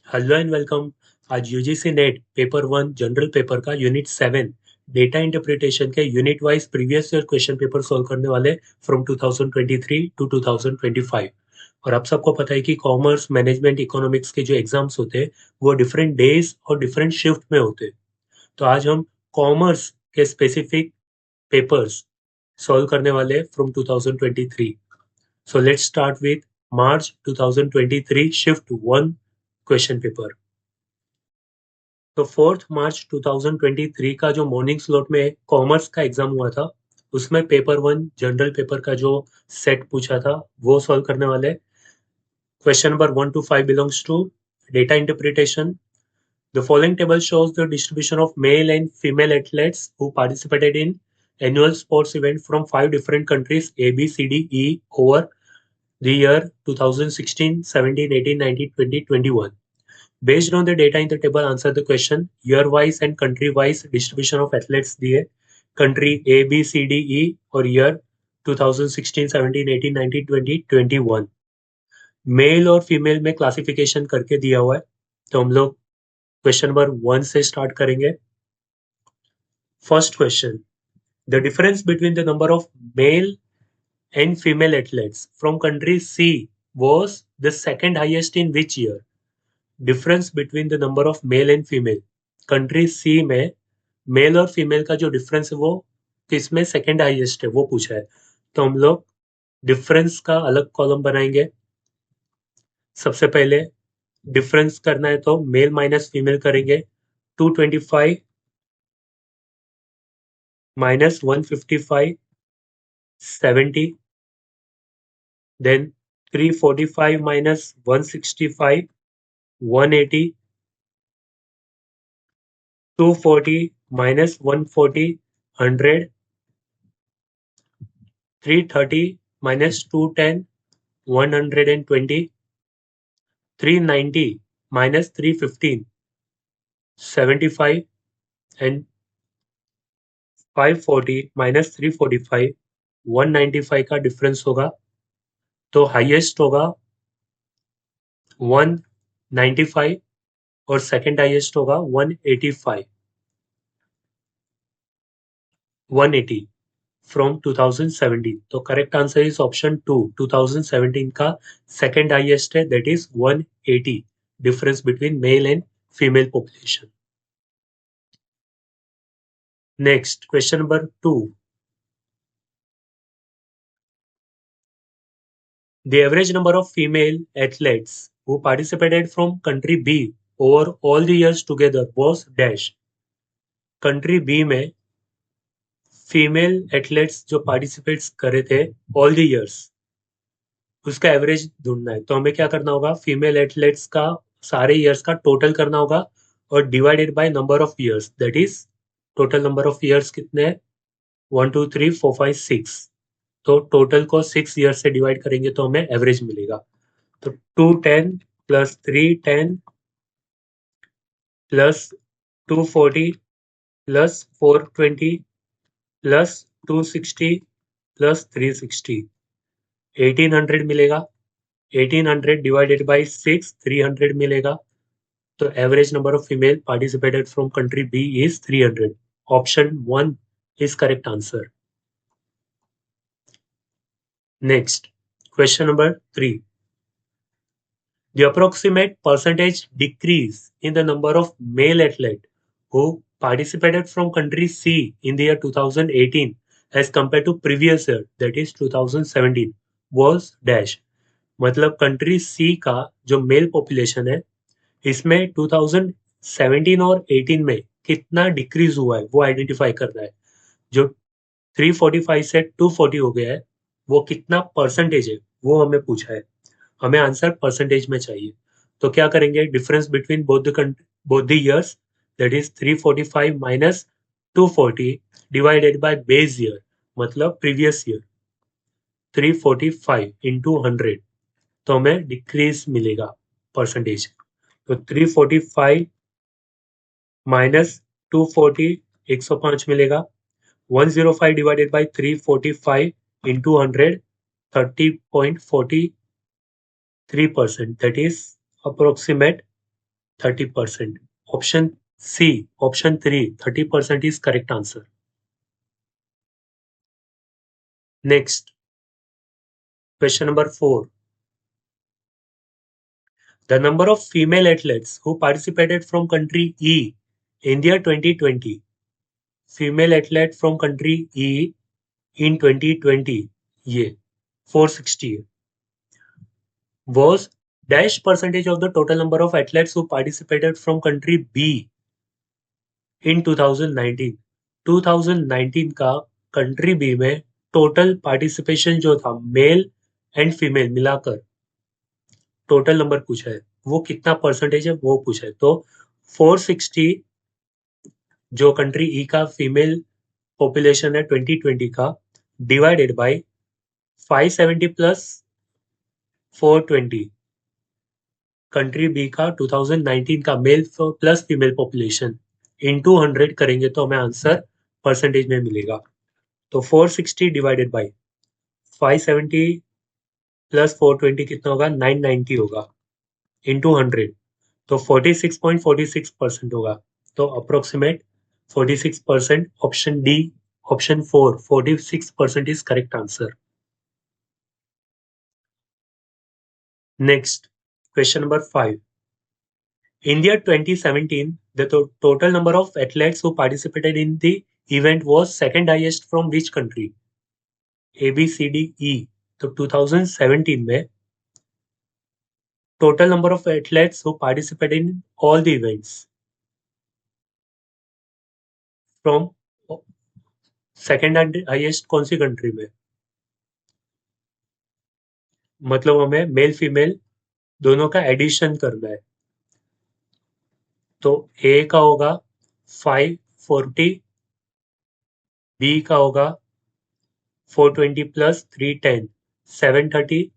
Hello and welcome. आज UGC NET paper 1 general paper का unit 7 data interpretation के unit wise previous year question paper solve करने वाले from 2023 to 2025। और आप सबको पता है कि कॉमर्स मैनेजमेंट इकोनॉमिक्स के जो एग्जाम्स होते हैं वो डिफरेंट डेज और डिफरेंट शिफ्ट में होते हैं। तो आज हम कॉमर्स के स्पेसिफिक पेपर्स सॉल्व करने वाले from 2023। So let's start with March 2023 shift 1 question paper. तो 4 मार्च 2023 का जो मॉर्निंग स्लॉट में कॉमर्स का एग्जाम हुआ था उसमें पेपर 1 जनरल पेपर का जो सेट पूछा था वो सॉल्व करने वाले। Question number 1 to 5 belongs to data interpretation. The following table shows the distribution of male and female athletes who participated in annual sports event from 5 different countries A, B, C, D, E over the year 2016, 17, 18, 19, 20, 21. Based on the data in the table, answer the question year-wise and country-wise distribution of athletes दिए country A, B, C, D, E और year 2016, 17, 18, 19, 20, 21. Mail और female में classification करके दिया हुआ है। तो हम लोग क्वेश्चन नंबर 1 से स्टार्ट करेंगे। First question, the difference between the number of mail and female athletes from country C was the second highest in which year? Difference between the number of male and female country C में male और female का जो difference है वो किसमें second highest है वो पूछा है। तो हम लोग डिफरेंस का अलग कॉलम बनाएंगे। सबसे पहले डिफरेंस करना है तो मेल माइनस फीमेल करेंगे। 225 minus 155 70, then 345 minus 165 180, 240 minus 140 100, 330 minus 210 120, 390 minus 315 75 and 540 minus 345 195 का डिफरेंस होगा। तो हाईएस्ट होगा 195 और सेकंड हाईएस्ट होगा 185 180 फ्रॉम 2017। तो करेक्ट आंसर इज ऑप्शन 2। 2017 का सेकंड हाईएस्ट है, that is 180 difference between mail and female population. Next question number 2, the average number of female athletes who participated from country B over all the years together was dash। Country B में female athletes जो participates करे थे all the years उसका average ढूंढना है। तो हमें क्या करना होगा, फीमेल एथलेट्स का सारे ईयर्स का टोटल करना होगा और divided by number of years, that is total number of years कितने हैं 1 2 3 4 5 6। तो टोटल को 6 ईयर्स से डिवाइड करेंगे तो हमें एवरेज मिलेगा। तो 210 plus 310 plus 240 plus 420 plus 260 plus 360 1800 मिलेगा। 1800 डिवाइडेड बाई 6 300 मिलेगा। तो average number of female participated from country B is 300। Option 1 is correct answer. Next question number 3, the approximate percentage decrease in the number of male athletes who participated from country C in the year 2018 as compared to previous year, that is 2017, was dash। मतलब country C का जो mail population है इसमें 2017 और 18 में कितना decrease हुआ है वो आइडेंटिफाई करना है। जो 345 से 240 हो गया है वो कितना परसेंटेज है वो हमें पूछा है। हमें आंसर परसेंटेज में चाहिए। तो क्या करेंगे, difference between both the years, that is 345 minus 240 divided by base year मतलब प्रीवियस ईयर 345 इंटू 100। तो हमें डिक्रीज मिलेगा परसेंटेज। तो 345 माइनस 240 105 मिलेगा। 105 divided by 345 into 100 30.43%, that is approximate 30%. Option C, option 3, 30% is correct answer. Next, question number 4. The number of female athletes who participated from country E, India 2020. Female athlete from country E in 2020, ये 460 was dash percentage of the total number of athletes who participated from country B in 2019. 2019 का country B में total participation जो था mail and female मिलाकर total number पूछा है, वो कितना परसेंटेज है वो पूछा है। तो 460 जो कंट्री ई का फीमेल पॉपुलेशन है 2020 का divided by 570 plus 420 country B का 2019 का male plus female population into 100 करेंगे तो हमें आंसर परसेंटेज में मिलेगा। तो 460 डिवाइडेड बाय 570 प्लस 420 कितना होगा, 990 होगा इनटू 100, तो 46.46% होगा। तो approximate 46%, option D, option 4, 46% is correct answer. Next, question number 5. India 2017, the total number of athletes who participated in the event was second highest from which country? A, B, C, D, E. तो 2017 में total number of athletes who participated in all the events from second highest कौन सी country में, मतलब हमें male female दोनों का addition करना है। तो ए का होगा 540, बी का होगा 420 प्लस 310 730,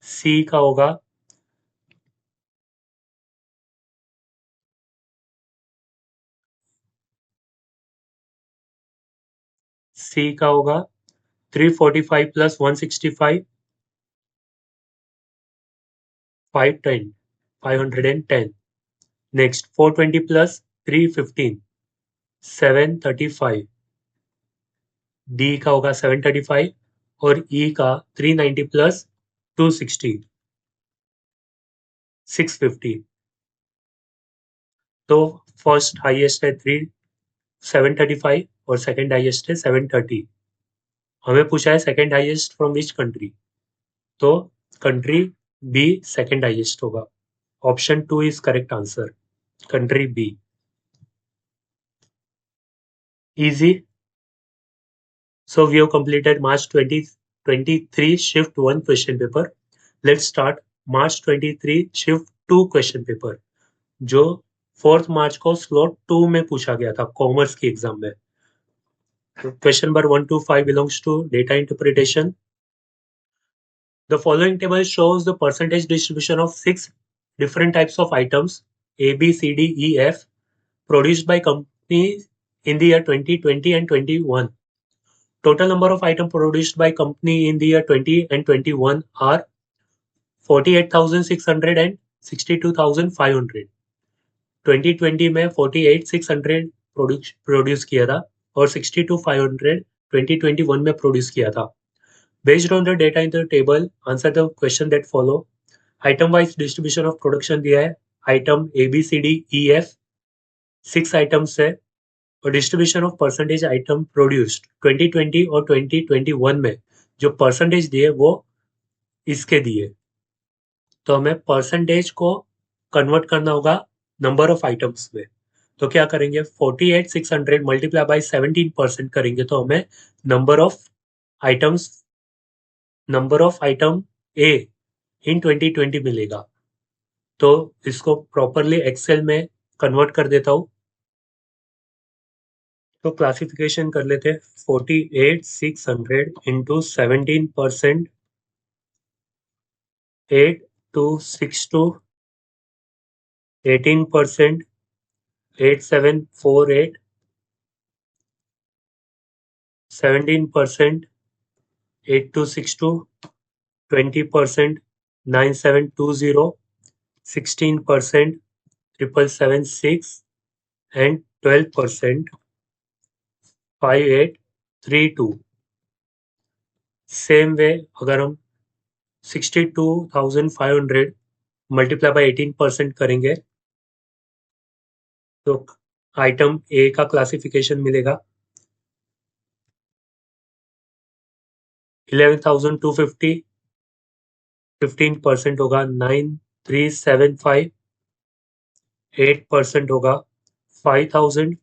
सी का होगा 345 प्लस 165 510 510। नेक्स्ट 420 प्लस 315 735, डी का होगा 735 और ई का 390 प्लस 260 650। तो फर्स्ट हाईएस्ट है 735 और सेकंड हाईएस्ट है 730। हमें पूछा है second highest from which country, तो कंट्री बी सेकंड हाईएस्ट होगा। Option 2 is correct answer, country B. Easy. So we have completed March 2023 shift 1 question paper. Let's start March 23 shift 2 question paper, जो 4th मार्च को slot 2 में पूछा गया था commerce की exam में। Question number 1 to 5 belongs to data interpretation. The following table shows the percentage distribution of 6 different types of items A, B, C, D, E, F produced by companies in the year 2020 and 21. Total number of items produced by company in the year 20 and 21 are 48,600 and 62,500. 2020 में 48,600 produce किया था और 62,500 2021 में produce किया था। Based on the data in the table, answer the question that follow. Item wise distribution of production दिया है, item A, B, C, D, E, F 6 items है और distribution of percentage item produced 2020 और 2021 में जो percentage दिए वो इसके दिए। तो हमें परसेंटेज को कन्वर्ट करना होगा नंबर ऑफ आइटम्स में। तो क्या करेंगे, 48,600 मल्टीप्लाई बाय 17% करेंगे तो हमें नंबर ऑफ आइटम ए इन 2020 मिलेगा। तो इसको प्रॉपरली एक्सेल में कन्वर्ट कर देता हूं। तो क्लासिफिकेशन कर लेते हैं, 48,600 इंटू 17%, 8,262, 18%, 8,748, 17%, 8,262, 20%, 9,720, 16%, 776, and 12%, 5832. सेम वे अगर हम 62,500 मल्टीप्लाई बाय 18% करेंगे तो आइटम ए का क्लासिफिकेशन मिलेगा 11,250, 15% होगा 9,375, 8% होगा 5,000,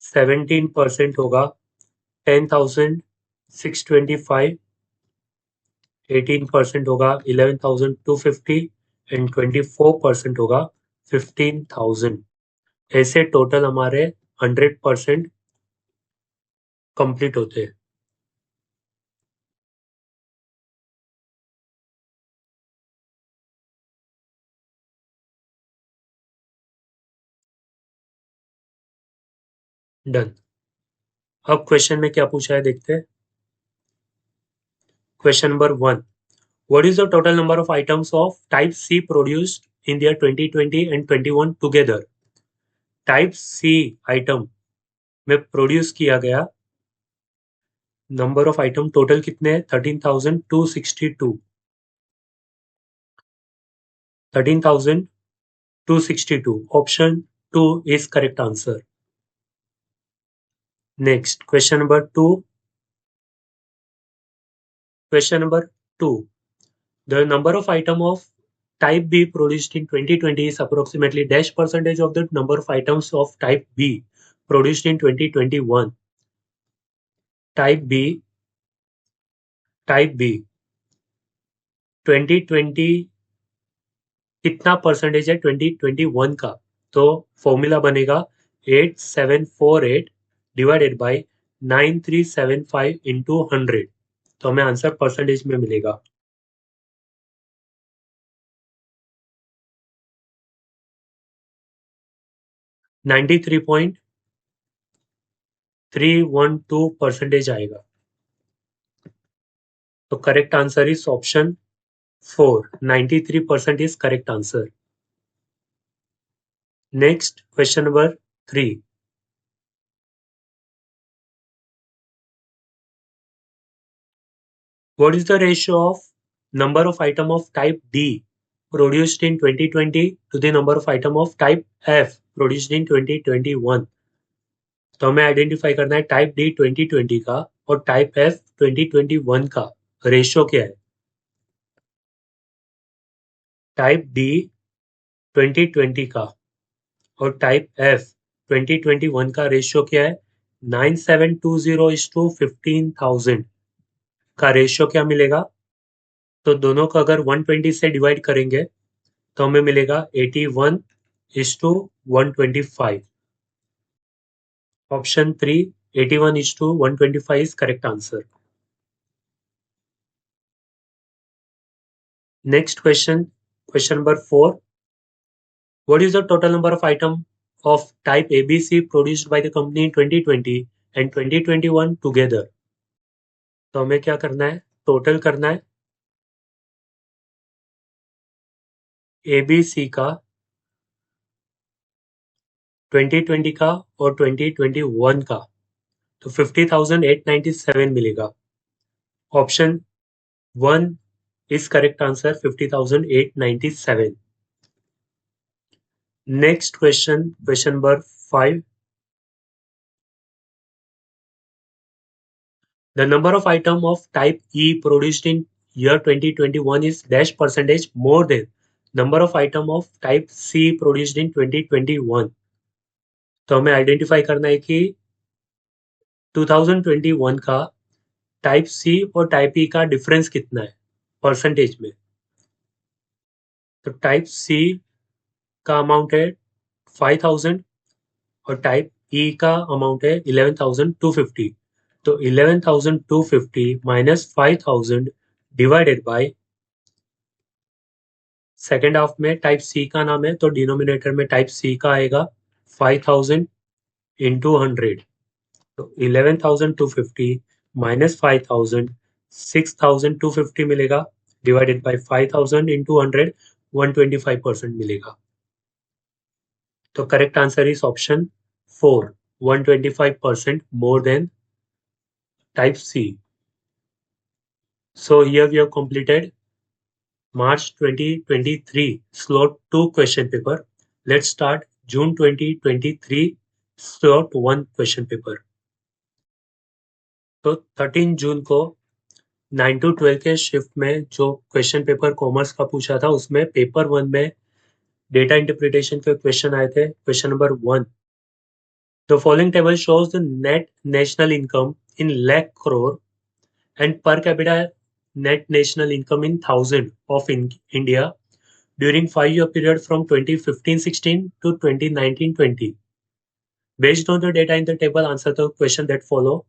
17% होगा 10,625, 18% होगा 11,250 एंड 24% होगा 15,000। ऐसे टोटल हमारे 100% कंप्लीट होते हैं। डन। अब क्वेश्चन में क्या पूछा है देखते हैं। Question number 1, what is the total number of items of type C produced in the year 2020 and 21 together? Type C item में प्रोड्यूस किया गया नंबर ऑफ आइटम टोटल कितने हैं? 13,262। 13,262 option 2 is correct answer. Next, question number 2. Question number 2. The number of item of type B produced in 2020 is approximately dash percentage of the number of items of type B produced in 2021. Type B 2020 कितना percentage है 2021 का? तो formula बनेगा 8748 divided by 9375 into 100। तो हमें answer percentage में मिलेगा 93.312% आएगा। तो correct answer is option 4, 93% is correct answer. Next, question number 3. What is the ratio of number of item of type D produced in 2020 to the number of item of type F produced in 2021? तो हमें identify करना है type D 2020 का और type F 2021 का ratio क्या है। Type D 2020 का और टाइप एफ 2021 का रेशियो क्या है? 9720:15,000 का रेशियो क्या मिलेगा? तो दोनों को अगर 120 से डिवाइड करेंगे तो हमें मिलेगा 81:125। Option 3 81:125 is correct answer. Next question, question number 4. What is the total number of item of type ABC produced by the company in 2020 and 2021 together? तो हमें क्या करना है? टोटल करना है ABC का 2020 का और 2021 का, तो 50,897 मिलेगा। Option 1 is correct answer, 50,897. Next question, question number 5. The number of item of type E produced in year 2021 is dash percentage more than number of item of type C produced in 2021. तो हमें identify करना है कि 2021 का type सी और type ई का difference कितना है परसेंटेज में। तो टाइप सी का अमाउंट है 5,000 और टाइप ई का अमाउंट है 11,250। तो 11,250 minus 5,000 divided by second half में टाइप सी का नाम है तो डिनोमिनेटर में टाइप सी का आएगा 5,000 इंटू 100। तो 11,250 माइनस 5,000 6,250 मिलेगा डिवाइडेड बाय 5,000 इंटू 100 125% मिलेगा। तो correct answer is option 4, 125% more than type C. So here we have completed March 2023 slot 2 question paper. Let's start June 2023 slot 1 question paper. तो 13 जून को 9 to 12 के शिफ्ट में जो क्वेश्चन पेपर कॉमर्स का पूछा था उसमें पेपर 1 में डेटा इंटरप्रिटेशन के क्वेश्चन आए थे। Question number 1, the following table shows the net national income in lakh crore and per capita net national income in thousand of India during 5-year period from 2015-16 to 2019-20. Based on the data in the table, answer the question that follow.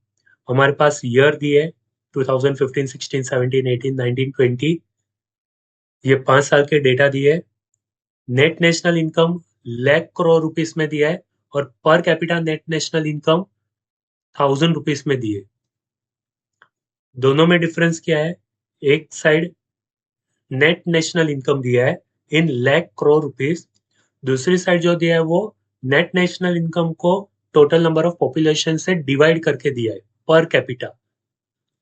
हमारे पास year दिए 2015, 16, 17, 18, 19, 20, ये 5 साल के data दिए। Net national income lakh crore rupees में दिया है और per capita net national income 1000 rupees में दिए। दोनों में डिफरेंस क्या है? एक साइड नेट नेशनल इनकम दिया है इन lakh crore रुपीस, दूसरी साइड जो दिया है वो नेट नेशनल इनकम को टोटल नंबर ऑफ पॉपुलेशन से डिवाइड करके दिया है पर कैपिटा,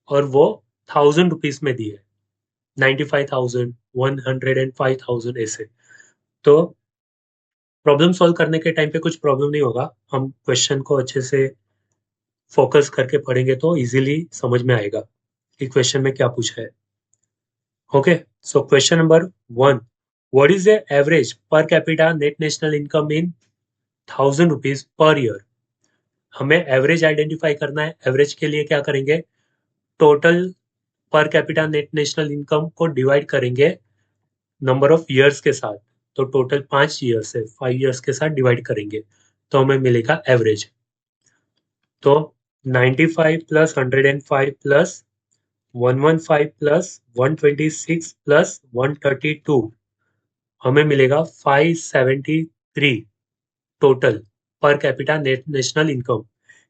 और वो 1000 रुपीस में दिया है, 95,000, 105,000 ऐसे। तो प्रॉब्लम सॉल्व करने के टाइम पे कुछ प्रॉब्लम नहीं होगा, हम क्वेश्चन को अच्छे से फोकस करके पढ़ेंगे तो इजीली समझ में आएगा कि क्वेश्चन में क्या पूछा है। Okay, so question number 1, what is the average per capita net national income in 1000 rupees per year? हमें एवरेज आइडेंटिफाई करना है। एवरेज के लिए क्या करेंगे? Total per capita net national income को डिवाइड करेंगे नंबर ऑफ ईयर्स के साथ, तो टोटल 5 ईयर्स है, 5 ईयर्स के साथ डिवाइड करेंगे तो हमें मिलेगा एवरेज। तो 95 प्लस 105 प्लस 115 प्लस 126 प्लस 132 हमें मिलेगा 573 total per capita net national income.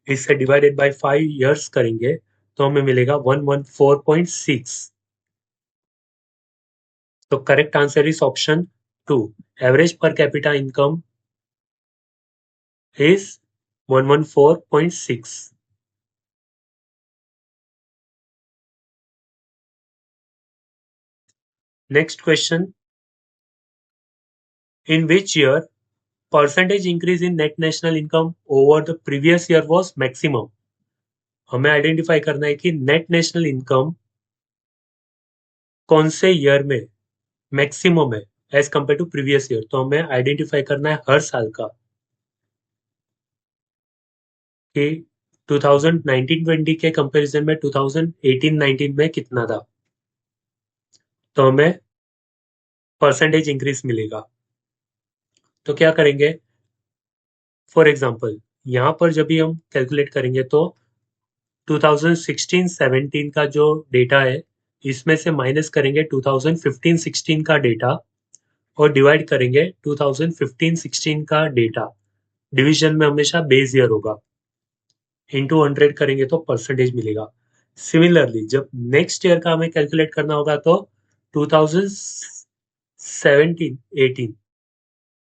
इससे डिवाइडेड बाय 5 ईयर्स करेंगे तो हमें मिलेगा 114.6। तो correct answer is option 2, average per capita income is 114.6. Next question. In which year percentage increase in net national income over the previous year was maximum? हमें identify करना है कि नेट नेशनल इनकम कौन से ईयर में maximum है as compare to previous year. तो हमें आइडेंटिफाई करना है हर साल का कि 2019-20 के कंपैरिजन में 2018-19 में कितना था, तो हमें परसेंटेज इंक्रीज मिलेगा। तो क्या करेंगे? फॉर एग्जाम्पल यहाँ पर जब भी हम कैलकुलेट करेंगे तो 2016-17 का जो डेटा है इसमें से माइनस करेंगे 2015-16 का डेटा और डिवाइड करेंगे 2015-16 का डेटा। डिवीजन में हमेशा बेस ईयर होगा, इंटू 100 करेंगे तो परसेंटेज मिलेगा। सिमिलरली जब नेक्स्ट ईयर का हमें कैलकुलेट करना होगा तो 2017-18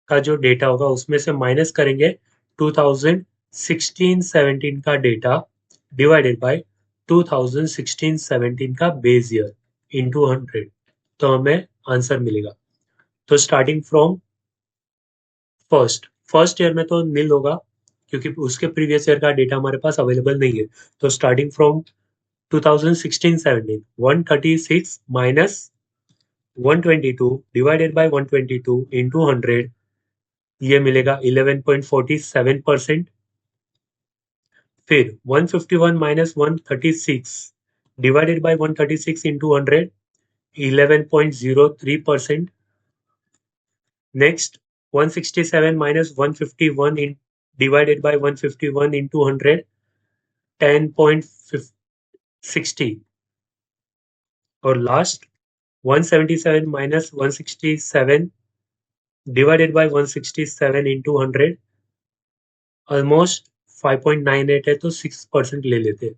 का जो डेटा होगा उसमें से माइनस करेंगे 2016-17 का डेटा डिवाइडेड बाय 2016-17 का बेस ईयर इंटू 100, तो हमें आंसर मिलेगा। तो स्टार्टिंग फ्रॉम फर्स्ट ईयर में तो नील होगा क्योंकि उसके प्रीवियस ईयर का डेटा हमारे पास अवेलेबल नहीं है। तो starting from 2016-17 136 minus 122 divided by 122 into 100, ये मिलेगा 11.47%। फिर 151 minus 136 divided by 136 into 100, 11.03%। Next 167 minus 151 divided by 151 into 100, 10.60। और last 177 minus 167 divided by 167 into 100, almost 5.98 है तो 6% ले लेते।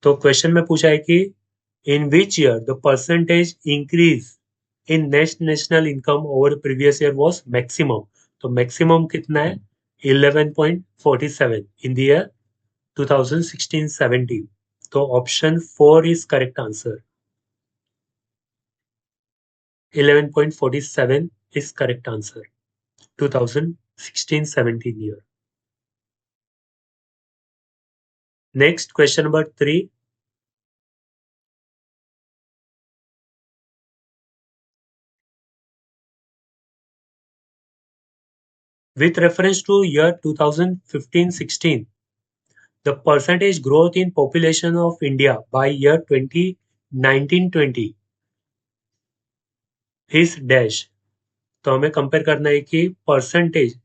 तो क्वेश्चन में पूछा है कि in which year the percentage increase in net national income over previous year was maximum. तो मैक्सिमम कितना है? 11.47 इन द ईयर 2016-17। तो option 4 is correct answer. 11.47 is correct answer. 2016-17 year. Next, question number 3. With reference to year 2015-16, the percentage growth in population of India by year 2019-20 is dash. तो हमें compare करना है कि percentage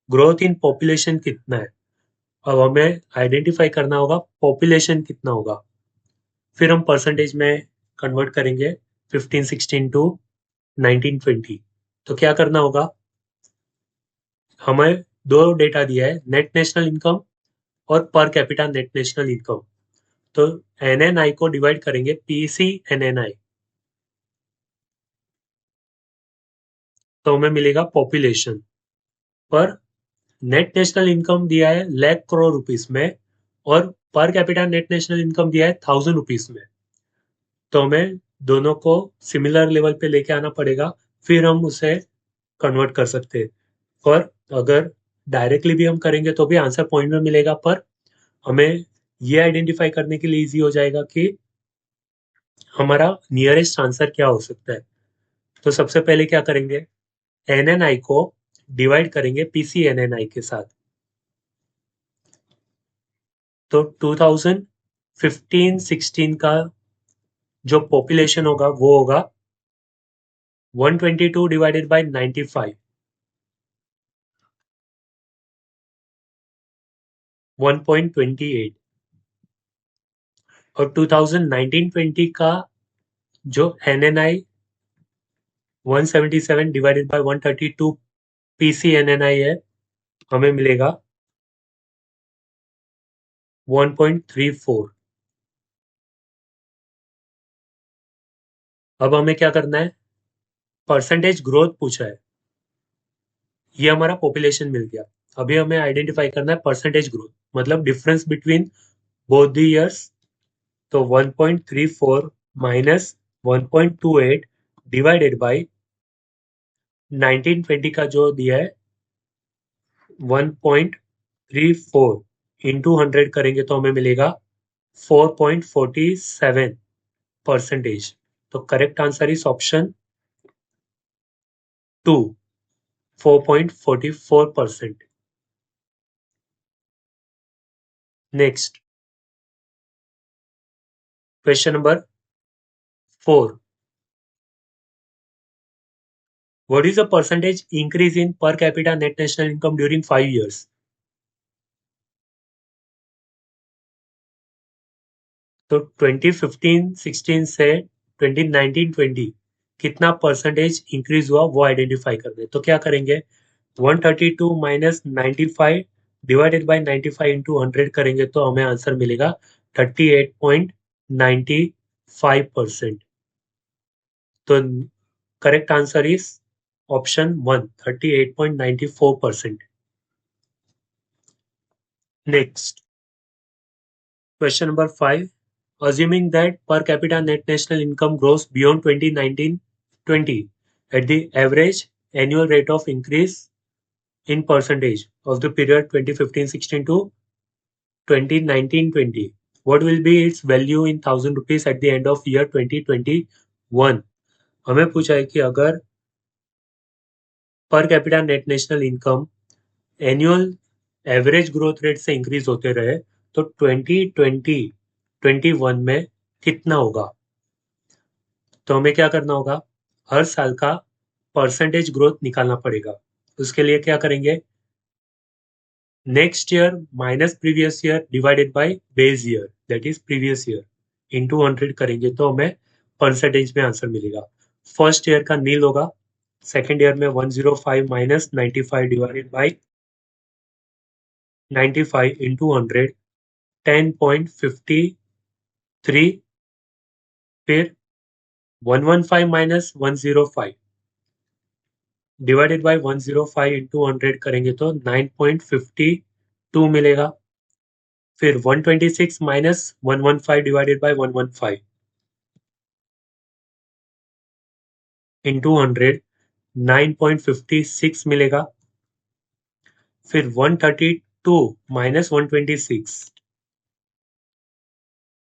growth in population कितना है। अब हमें identify करना होगा पॉपुलेशन कितना होगा, फिर हम परसेंटेज में कन्वर्ट करेंगे 15-16 टू 19-20। तो क्या करना होगा, हमें दो डेटा दिया है, नेट नेशनल इनकम और per capita net national income. तो एनएनआई को डिवाइड करेंगे पीसी एनएनआई, तो हमें मिलेगा पॉपुलेशन। पर नेट नेशनल इनकम दिया है लाख करोड़ रुपीस में और per capita net national income दिया है 1000 रुपीस में। तो हमें दोनों को सिमिलर लेवल पे लेके आना पड़ेगा, फिर हम उसे कन्वर्ट कर सकते हैं। पर अगर डायरेक्टली भी हम करेंगे तो भी आंसर पॉइंट में मिलेगा, पर हमें ये आइडेंटिफाई करने के लिए इजी हो जाएगा कि हमारा नियरेस्ट आंसर क्या हो सकता है। तो सबसे पहले क्या करेंगे, एनएनआई को डिवाइड करेंगे पीसी एनएनआई के साथ। तो 2015-16 का जो पॉपुलेशन होगा वो होगा 122 डिवाइडेड बाय 95, 1.28। और 2019-20 का जो NNI 177 divided by 132 PC NNI है, हमें मिलेगा 1.34। अब हमें क्या करना है, परसेंटेज ग्रोथ पूछा है, ये हमारा पॉपुलेशन मिल गया। अभी हमें आइडेंटिफाई करना है परसेंटेज ग्रोथ, मतलब difference between both the years. तो 1.34 माइनस 1.28 डिवाइडेड बाय 1920 का जो दिया है 1.34 इंटू 100 करेंगे तो हमें मिलेगा 4.47%। तो correct answer is option 2, 4.44%। Next, question number 4. What is the percentage increase in per capita net national income during 5 years? तो 2015-16 से 2019-20 कितना परसेंटेज इंक्रीज हुआ वो आइडेंटिफाई करना है। तो क्या करेंगे, 132 माइनस 95 डिवाइडेड बाय 95 इंटू 100 करेंगे तो हमें आंसर मिलेगा 38.95%। तो correct answer is option 1, 38.94%। Next, question number 5. Assuming that per capita net national income grows beyond 2019-20 at the average annual rate of increase in percentage of the period 2015-16 to 2019-20, what will be its value in thousand rupees at the end of year 2021? हमें पूछा है कि अगर per capita net national income annual average growth rate से increase होते रहे तो 2020-21 में कितना होगा। तो हमें क्या करना होगा, हर साल का परसेंटेज ग्रोथ निकालना पड़ेगा। उसके लिए क्या करेंगे, next year minus previous year divided by base year that is previous year into 100 करेंगे तो हमें परसेंटेज में आंसर मिलेगा। फर्स्ट ईयर का नील होगा, सेकेंड ईयर में 105 माइनस 95 डिवाइडेड बाय 95 इंटू 100 10.53, फिर 115 minus 105 डिवाइडेड बाय 105 इंटू 100 करेंगे तो 9.52 मिलेगा। फिर 126 माइनस 115 डिवाइडेड बाय 115 इंटू 100 9.56 मिलेगा। फिर 132 माइनस 126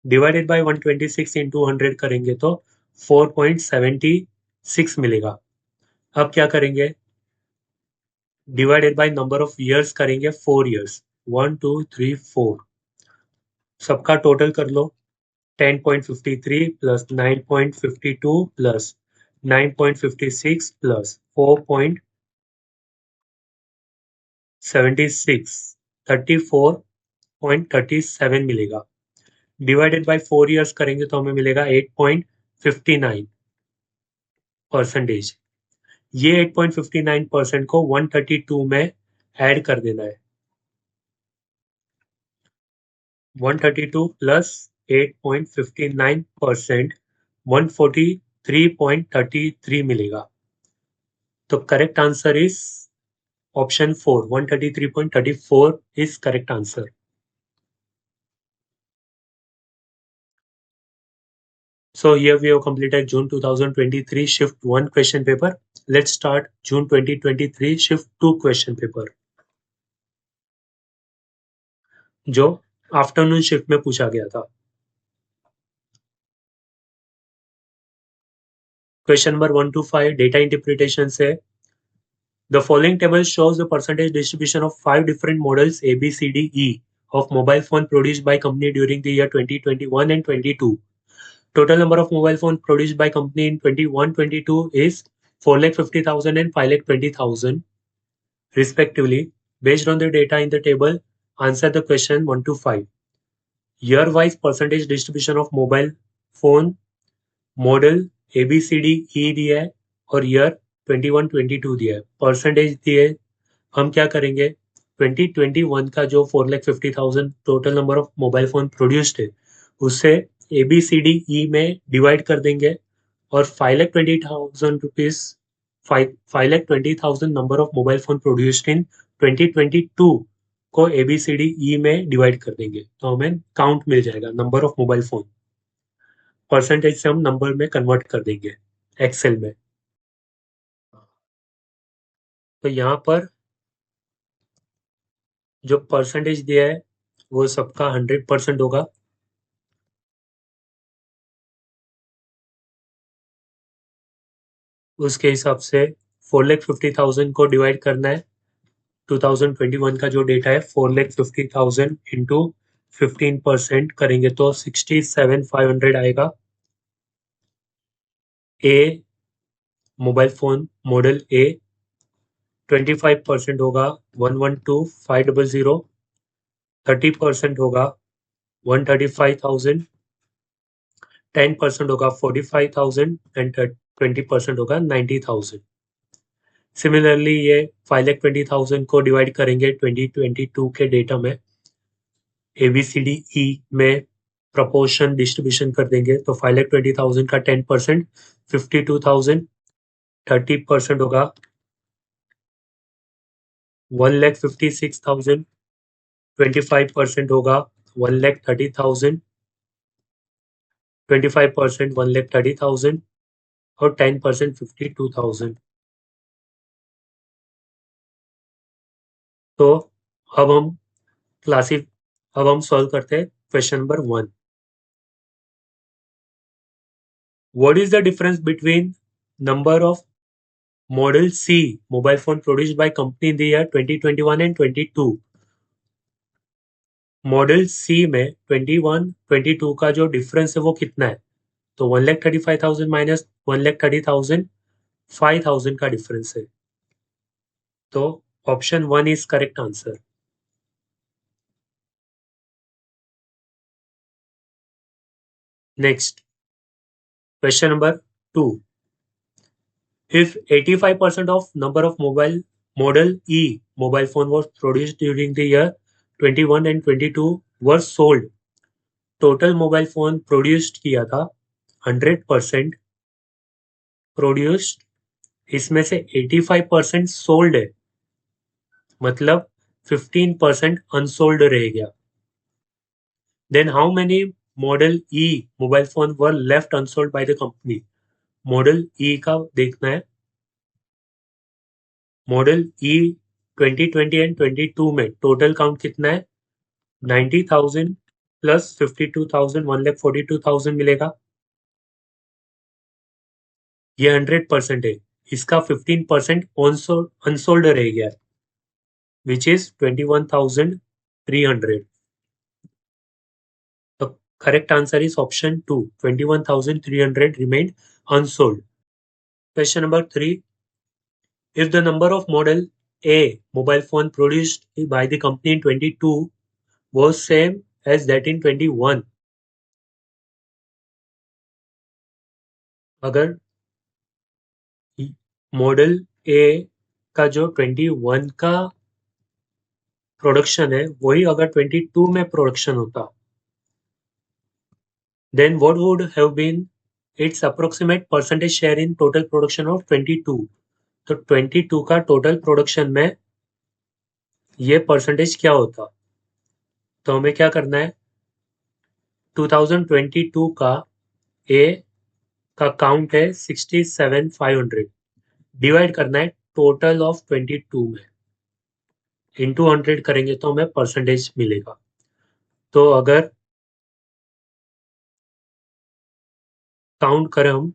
डिवाइडेड बाय 126 इंटू 100 करेंगे तो 4.76 मिलेगा। अब क्या करेंगे, divided by number of years करेंगे 4 ईयर्स, 1 2 3 4, सबका टोटल कर लो। 10.53 प्लस 9.52 प्लस 9.56 प्लस 4.76 34.37 मिलेगा। डिवाइडेड बाय 4 ईयर्स करेंगे तो हमें मिलेगा 8.59%। ये 8.59% को 132 में ऐड कर देना है। 132 प्लस 8.59% 143.33 मिलेगा। तो correct answer is option 4, 133.34 is correct answer. So here we have completed June 2023 shift 1 question paper. Let's start June 2023 shift 2 question paper, जो आफ्टरनून शिफ्ट में पूछा गया था। Question number 1 to 5 data interpretation से The following table shows the percentage distribution of 5 different models A, B, C, D, E of mobile phone produced by company during the year 2021 and 22. Total number of mobile phones produced by company in 21-22 is 4,50,000 and 5,20,000 respectively. Based on the data in the table, answer the question 1 to 5. Year-wise percentage distribution of mobile phone model ABCDE दिया है और year 21-22 दिया है, percentage दिए। हम क्या करेंगे, 2021 का जो 4,50,000 total number of mobile phone produced है उससे ABCDE में डिवाइड कर देंगे और 5,20,000 rupees 5,20,000 number of mobile phone produced in 2022 को ABCDE में डिवाइड कर देंगे तो हमें काउंट मिल जाएगा number of mobile phone. Percentage से हम नंबर में कन्वर्ट कर देंगे एक्सेल में। तो यहाँ पर जो परसेंटेज दिया है वो सबका 100% होगा। उसके हिसाब से 4,50,000 को डिवाइड करना है। 2021 का जो डेटा है 4,50,000 इंटू 15% करेंगे तो 67,500 आएगा। ए मोबाइल फोन मॉडल ए 25% होगा 112,500, 30% होगा 135,000, 10% होगा 45,000 एंड 20% होगा 90,000। सिमिलरली ये 5,20,000 को डिवाइड करेंगे 2022 के डेटा में, ABCDE में प्रपोर्शन डिस्ट्रीब्यूशन कर देंगे तो 5,20,000 का 10% 52,000, 30% होगा 1,56,000, 25% होगा 1,30,000, 25% 1,30,000 और 10% 52,000। तो अब हम सॉल्व करते हैं question number 1। What is the difference between number of Model C mobile phone produced by company in the year 2021 and 22? Model C में 21, 22 का जो डिफरेंस है वो कितना है? तो 1,35,000 माइनस 1,30,000 5,000 का डिफरेंस है। तो option 1 is correct answer. Next question number 2। If 85% of number of model E mobile phone was produced during the year 21 and 22 were sold, total mobile phone produced किया था 100%, प्रोड्यूस्ड, इसमें से 85% सोल्ड है, मतलब 15% unsold रह गया. Then how many model E mobile phone were left unsold by the company. Model E का देखना है. मॉडल ई 2020 एंड 22 में टोटल काउंट कितना है? 90,000 प्लस 52,000, 1,42,000 मिलेगा. ये 100% है. इसका 15% अनसोल्ड रह गया, which is 21,300. The correct answer is option 2. 21,300 remained unsold. Question number 3. If the number of model A mobile phone produced by the company in 22 was same as that in 21, अगर model ए का जो 21 का production है वही अगर 22 में production होता, then what would have been its approximate percentage share in total production of 22. तो 22 का टोटल प्रोडक्शन में ये परसेंटेज क्या होता? तो हमें क्या करना है, 2022 का ए का काउंट है 67,500, डिवाइड करना है टोटल ऑफ 22 में, इंटू 100 करेंगे तो हमें परसेंटेज मिलेगा. तो अगर काउंट करें हम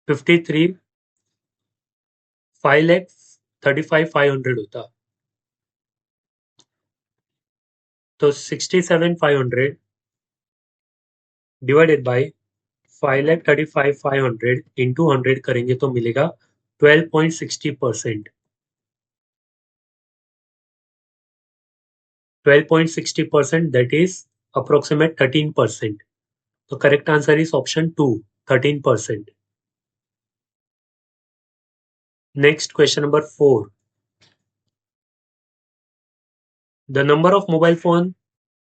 53, 5,35,500 होता. तो 67,500 डिवाइडेड बाई 5,35,500 इंटू 100 करेंगे तो मिलेगा 12.60%. 12.60%, that is approximate 13%. The correct answer is option 2, 13%. Next, question number 4. The number of mobile phone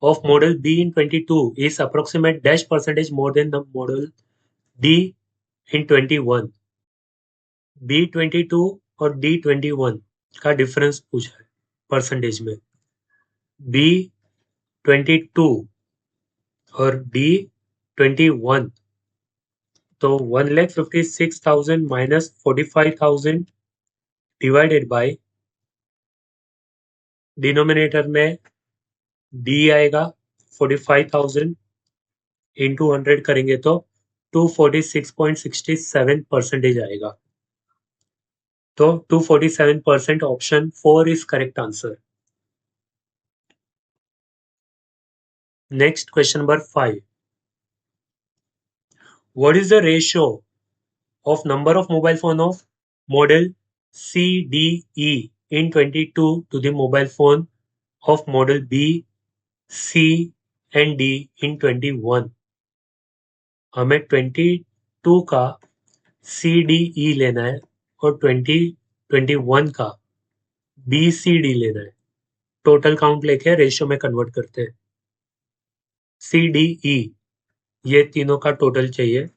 of model B in 22 is approximate dash percentage more than the model D in 21. B22 और D21 का difference पूछा है percentage में. B22 और D21, तो 1,56,000 minus 45,000 divided by denominator में D आएगा 45,000 into 100 करेंगे तो 246.67% आएगा. तो 247%, option 4 is correct answer. Next, question number 5. What is the ratio of number of mobile phone of model CDE in 22 to the mobile phone of model B, C and D in 21? हमें 22 का CDE लेना है और 21 का BCD लेना है. Total count लेके ratio में कन्वर्ट करते हैं. CDE ये तीनों का टोटल चाहिए,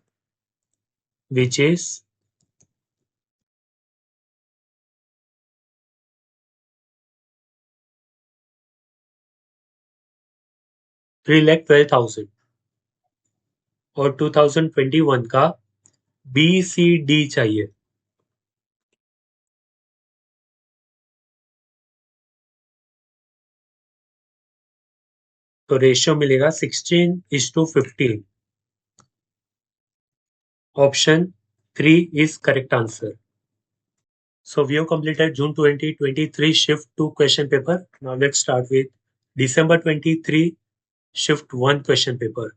विच इज 3,12,000 और 2021 का BCD चाहिए. तो रेशियो मिलेगा 16:15. Option 3 is correct answer. So we have completed June 2023 shift 2 question paper. Now let's start with December 23 shift 1 question paper.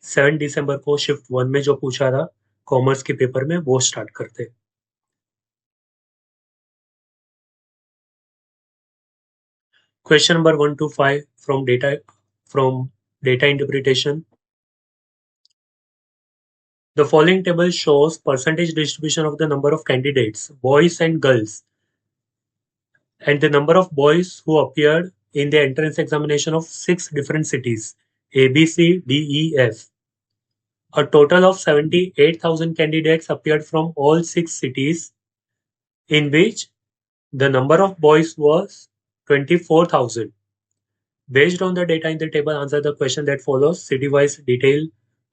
7 दिसंबर को शिफ्ट 1 में जो पूछा था कॉमर्स के पेपर में, वो स्टार्ट करते हैं. Question number 1 to 5 from data interpretation. The following table shows percentage distribution of the number of candidates, boys and girls, and the number of boys who appeared in the entrance examination of 6 different cities A, B, C, D, E, F. A total of 78,000 candidates appeared from all 6 cities, in which the number of boys was 24,000. Based on the data in the table, answer the question that follows. City-wise detail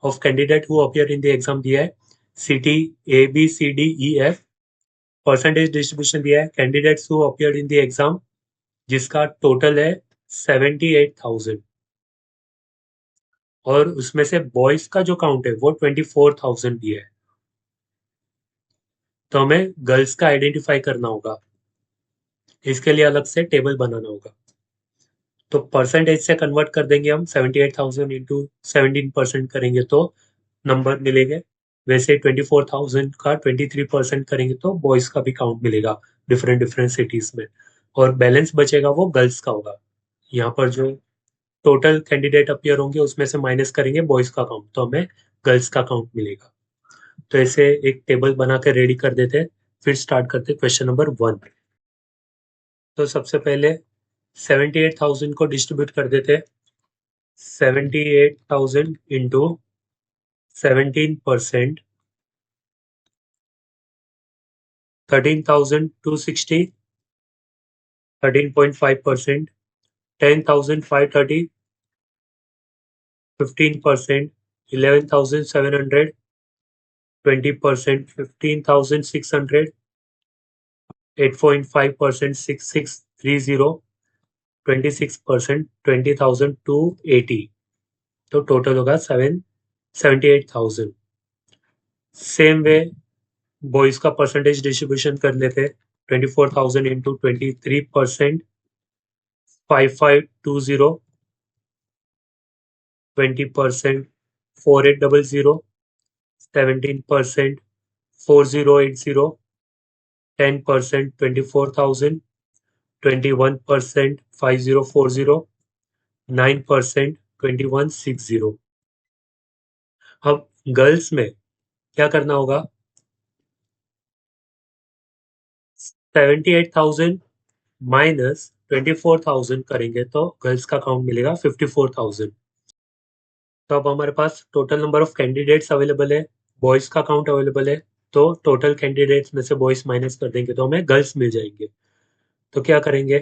of candidate who appeared in the exam दिया है. City A, B, C, D, E, F. Percentage distribution दिया है. Candidates who appeared in the exam, जिसका total है 78,000. और उसमें से boys का जो काउंट है वो 24,000 दिया है. तो हमें गर्ल्स का आइडेंटिफाई करना होगा. इसके लिए अलग से टेबल बनाना होगा. तो परसेंटेज से कन्वर्ट कर देंगे हम. 78,000 इंटू 17% करेंगे तो नंबर मिलेंगे. वैसे 24,000 का 23% करेंगे तो बॉयज का भी काउंट मिलेगा डिफरेंट डिफरेंट सिटीज में. और बैलेंस बचेगा वो गर्ल्स का होगा. यहाँ पर जो टोटल कैंडिडेट अपीयर होंगे उसमें से माइनस करेंगे बॉयज का काउंट, तो हमें गर्ल्स का काउंट मिलेगा. तो ऐसे एक टेबल बना के रेडी कर देते हैं. फिर स्टार्ट करते हैं क्वेश्चन नंबर 1. तो सबसे पहले 78,000 को डिस्ट्रीब्यूट कर देते हैं. 78,000 इंटू 17%, 13,260, 13.5%, 10,530, 15%, 11,700, 20%, 15,600, 8.5%, 6,630, 26%, 20,280. तो टोटल होगा 78,000. सेम वे बॉयज का परसेंटेज डिस्ट्रीब्यूशन कर लेते हैं. 24,000 इंटू 23%, 5,520, 20%, 4,800, 17%, 4,080, 10%, 24,000, 21%, 5,040, 9%, 2,160. अब गर्ल्स में क्या करना होगा? 78,000 माइनस 24,000 करेंगे तो गर्ल्स का काउंट मिलेगा 54,000. तो अब हमारे पास total number of candidates available है, बॉयज का काउंट अवेलेबल है. तो टोटल कैंडिडेट्स में से बॉयज माइनस कर देंगे तो हमें गर्ल्स मिल जाएंगे. तो क्या करेंगे?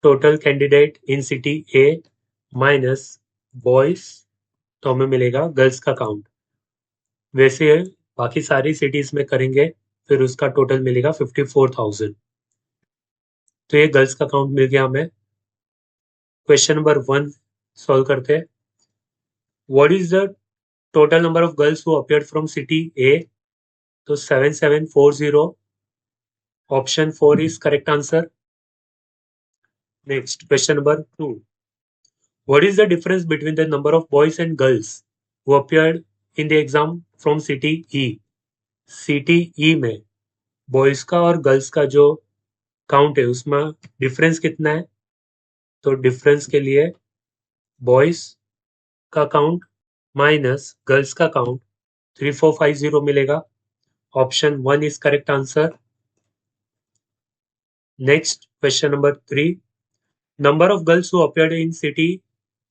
Total candidate in city A minus boys, तो हमें मिलेगा गर्ल्स का काउंट. वैसे बाकी सारी सिटीज में करेंगे, फिर उसका टोटल मिलेगा 54,000. तो ये गर्ल्स का काउंट मिल गया हमें. क्वेश्चन नंबर 1 सॉल्व करते हैं. What is the total number of girls who appeared from city A? तो 7740. Option 4 is correct answer. Next question number 2. What is the difference between the number of boys and girls who appeared in the exam from city E? City E में boys का और girls का जो count है उसमें difference कितना है? तो डिफरेंस के लिए बॉयज का काउंट माइनस गर्ल्स का काउंट 3450 मिलेगा. Option 1 is correct answer. Next question number 3. Number of girls who appeared in city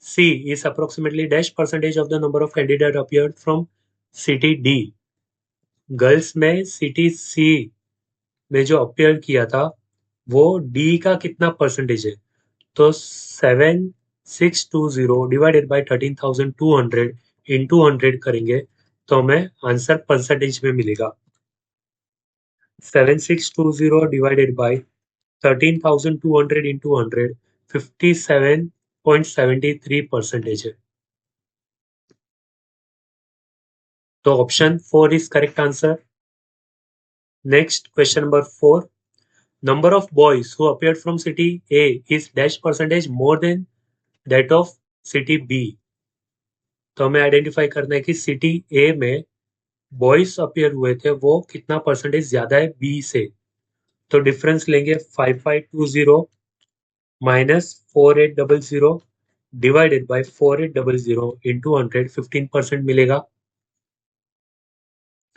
C is approximately dash percentage of the number of candidate appeared from city D. Girls में city सी में जो appear किया था वो D का कितना percentage है? तो 7620 डिवाइडेड बाय 13,200 इंटू 100 करेंगे तो हमें आंसर परसेंटेज में मिलेगा. 7620 डिवाइडेड बाय 13,200 इंटू 100 57.73% है. तो option 4 is correct answer. Next question number 4. Number of boys who appeared from city A is dash percentage more than that of city B. तो हमें identify करना है कि सिटी ए में बॉयज अपीयर हुए थे वो कितना परसेंटेज ज्यादा है बी से. तो डिफरेंस लेंगे 5520 माइनस 4800 डिवाइडेड बाय 4800 इंटू 100. 15% मिलेगा.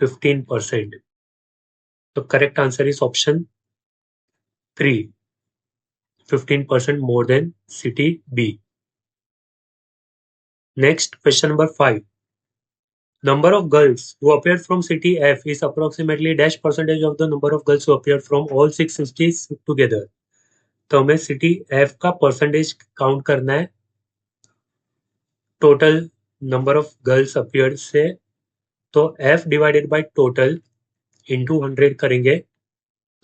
15%. तो correct answer is option 3. 15% more than city B. Next, question number 5. Number of girls who appeared from city F is approximately dash percentage of the number of girls who appeared from all 6 cities together. तो हमें city F का percentage count करना है total number of girls appeared से. तो F divided by total into 100 करेंगे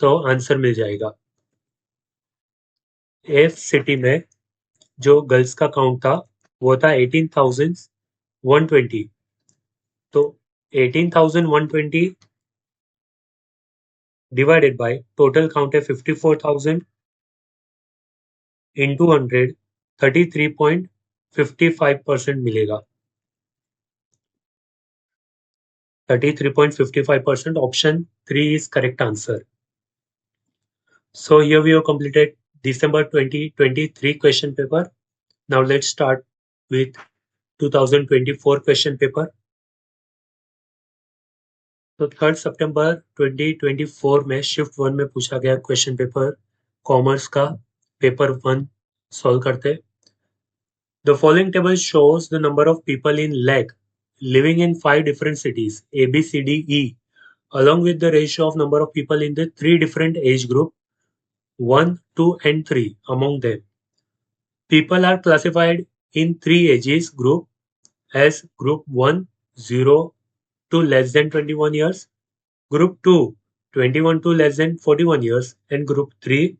तो answer मिल जाएगा. F सिटी में जो गर्ल्स का काउंट था वो था 18,120. तो 18,120 डिवाइडेड बाय टोटल काउंट है 54,000 इंटू 100 33.55% मिलेगा. 33.55%. Option 3 is correct answer. So here we have completed December 2023 question paper. Now let's start with 2024 question paper. तो 3 सितंबर 2024 में शिफ्ट 1 में पूछा गया क्वेश्चन पेपर कॉमर्स का पेपर 1 सॉल्व करते. The following table shows the number of people in lakh living in 5 different cities A, B, C, D, E, along with the ratio of number of people in the 3 different age group 1, 2, and 3 among them. People are classified in 3 ages group as group 1, 0 to less than 21 years, group 2, 21 to less than 41 years, and group 3,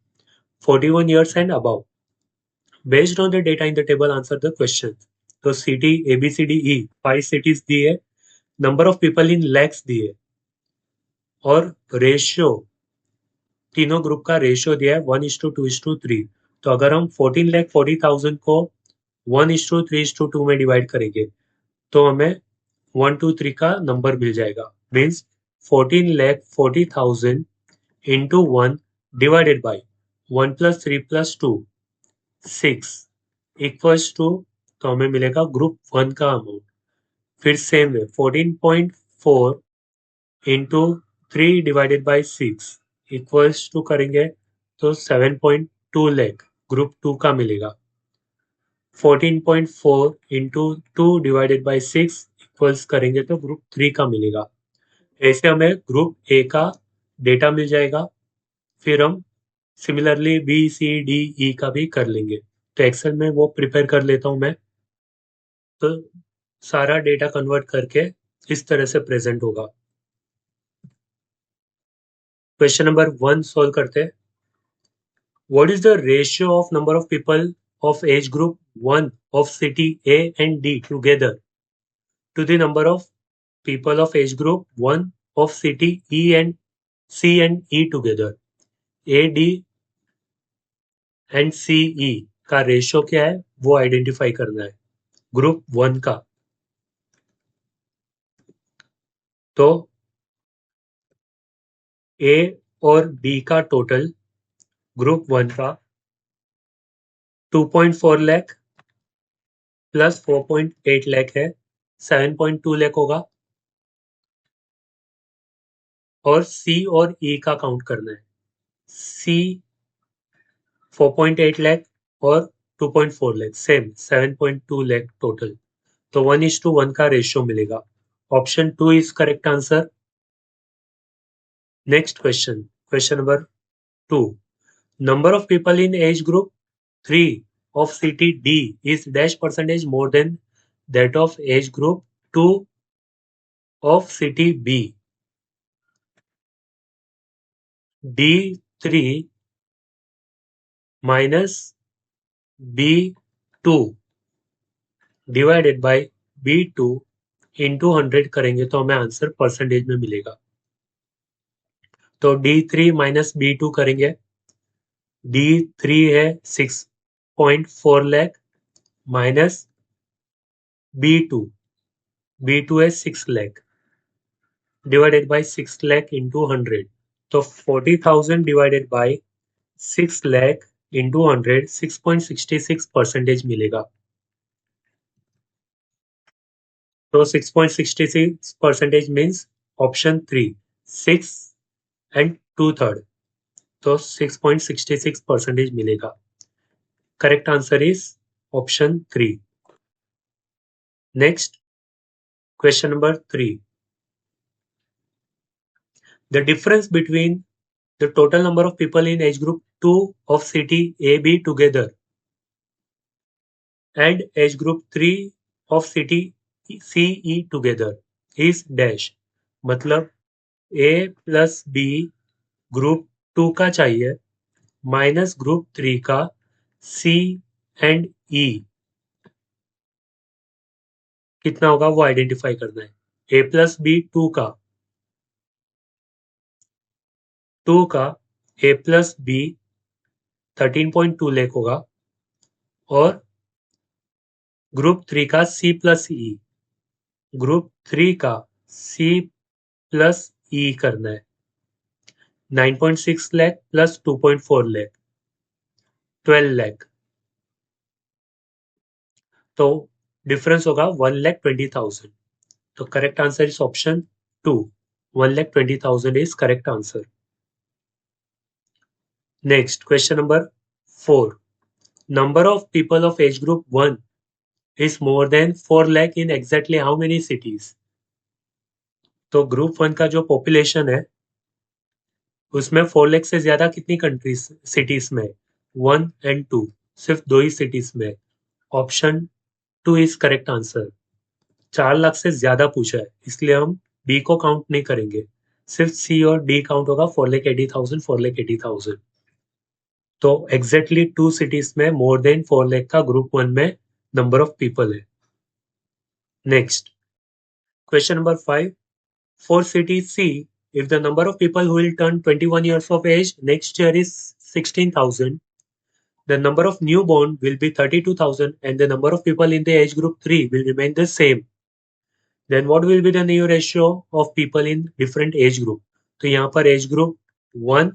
41 years and above. Based on the data in the table, answer the question. तो city A, B, C, D, E 5 cities दी है, number of people in lakhs दी है और ratio तीनों group का ratio दिया है 1:2:3. तो अगर हम 14,40,000 को 1:3:2 में डिवाइड करेंगे तो हमें 1, 2, 3 का नंबर मिल जाएगा. Means 14,40,000 into 1 divided by 1 + 3 + 2 6 equals to. तो हमें मिलेगा ग्रुप 1 का अमाउंट. फिर सेम है 14.4 into 3 divided by 6 equals to करेंगे तो 7.2 लाख ग्रुप 2 का मिलेगा. 14.4 इंटू 2 डिवाइडेड बाई 6 इक्वल्स करेंगे तो ग्रुप 3 का मिलेगा. ऐसे हमें ग्रुप ए का डेटा मिल जाएगा. फिर हम सिमिलरली बी, सी, डी, ई का भी कर लेंगे. तो एक्सेल में वो प्रिपेयर कर लेता हूं मैं. तो सारा डेटा कन्वर्ट करके इस तरह से प्रेजेंट होगा. क्वेश्चन नंबर 1 सॉल्व करते हैं. What is the ratio of number of people of age group 1 of city A and D together to the number of people of age group 1 of city E and C and E together? A, D and C, E का ratio क्या है वो identify करना है group 1 का. तो A और B का टोटल ग्रुप 1 का 2.4 लाख प्लस 4.8 लाख है 7.2 लाख होगा. और C और E का काउंट करना है. C 4.8 लाख और 2.4 लाख सेम 7.2 लाख टोटल. तो 1:1 का रेशियो मिलेगा. Option 2 is correct answer. Next question, question number 2. Number of people in age group 3 of city D is dash percentage more than that of age group 2 of city B. D3 minus B2 divided by B2 into 100 करेंगे तो हमें answer percentage में मिलेगा. तो D3 minus B2 करेंगे. D3 है 6.4 lakh minus B2 है 6 lakh divided by 6 lakh into 100. तो 40,000 डिवाइडेड बाय 6 लाख इंटू 100 6.66% मिलेगा. तो 6.66% मीन्स ऑप्शन 3 6 and 2/3. तो 6.66% मिलेगा. Correct answer is option 3. Next, question number 3. The difference between the total number of people in age group 2 of city A, B together and age group 3 of city C, E together is dash. मतलब A plus B group 2 का चाहिए minus group 3 का C and E कितना होगा वो identify करना है। A plus B 2 का A प्लस बी 13.2 लाख होगा और ग्रुप 3 का C प्लस E ग्रुप 3 का C प्लस E करना है 9.6 लाख प्लस 2.4 लाख 12 लाख तो डिफरेंस होगा 1,20,000 तो correct answer is option 2 1,20,000 is correct answer. Next, question number 4. Number of people of age group 1 is more than 4 lakh in exactly how many cities? तो group 1 का जो population है उसमें 4 लाख से ज्यादा कितनी कंट्रीज सिटीज में 1 एंड 2 सिर्फ 2 ही सिटीज में option 2 is correct answer 4 lakh से ज्यादा पूछा है इसलिए हम बी को काउंट नहीं करेंगे सिर्फ सी और डी काउंट होगा 4,80,000 4,80,000 तो एग्जैक्टली 2 सिटीज में मोर देन 4 लाख का ग्रुप 1 में नंबर ऑफ पीपल है। Next question number 5 for city C if the number of people who will turn 21 years of age next year is 16,000 the number of newborn will be 32,000 and the number of people in the age group 3 will remain the same then what will be the new ratio of people in different age group तो यहाँ पर age group 1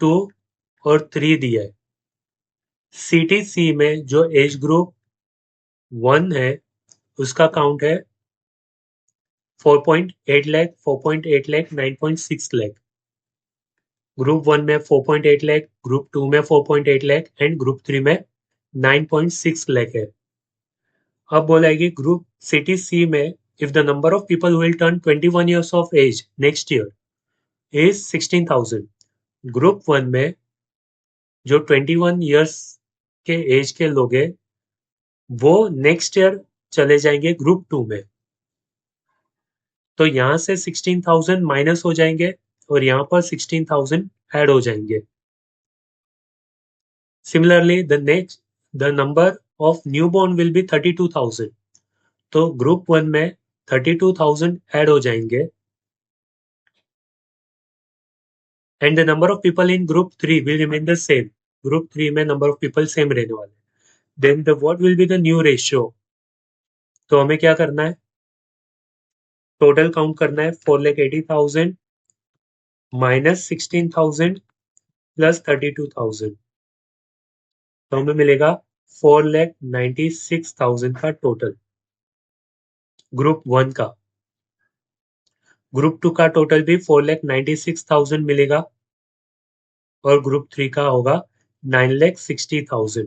2 और 3 दिया है city सी में जो age group 1 है उसका काउंट है 4.8 लाख 4.8 लाख 9.6 लाख ग्रुप 1 में 4.8 लाख ग्रुप 2 में 4.8 लाख एंड ग्रुप 3 में 9.6 लाख है अब बोलेगी ग्रुप सिटी सी में if the number of people who will turn 21 years of age next year is 16,000 group 1 में जो 21 years के एज के लोग हैं वो नेक्स्ट ईयर चले जाएंगे ग्रुप 2 में तो यहां से 16,000 माइनस हो जाएंगे और यहाँ पर 16,000 ऐड हो जाएंगे similarly the number of newborn will be 32,000 तो ग्रुप 1 में 32,000 ऐड हो जाएंगे and the number of people in group 3 will remain the same group 3 में नंबर ऑफ पीपल सेम रहने वाले then the what will be the new ratio तो हमें क्या करना है टोटल काउंट करना है 4,80,000 माइनस 16,000 प्लस 32,000 तो हमें मिलेगा 4,96,000 का टोटल ग्रुप 1 का ग्रुप 2 का टोटल भी 4,96,000 मिलेगा और ग्रुप 3 का होगा 9,60,000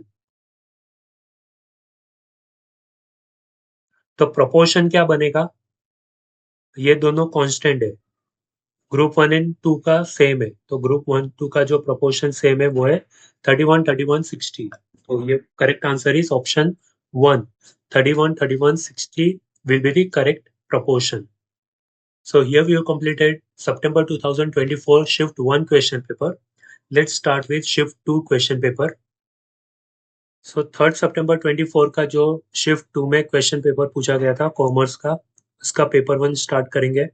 तो प्रोपोर्शन क्या बनेगा ये दोनों कांस्टेंट है ग्रुप 1 एंड 2 का सेम है तो ग्रुप 1 2 का जो प्रोपोर्शन सेम है वो है 31 31 60 तो ये correct answer is option 1 31 31 60 will be the correct proportion. So here we have completed September 2024 shift 1 question paper. Let's start with shift 2 question paper. So 3rd September 24 का जो shift 2 में question paper पूछा गया था कॉमर्स का उसका paper 1 start करेंगे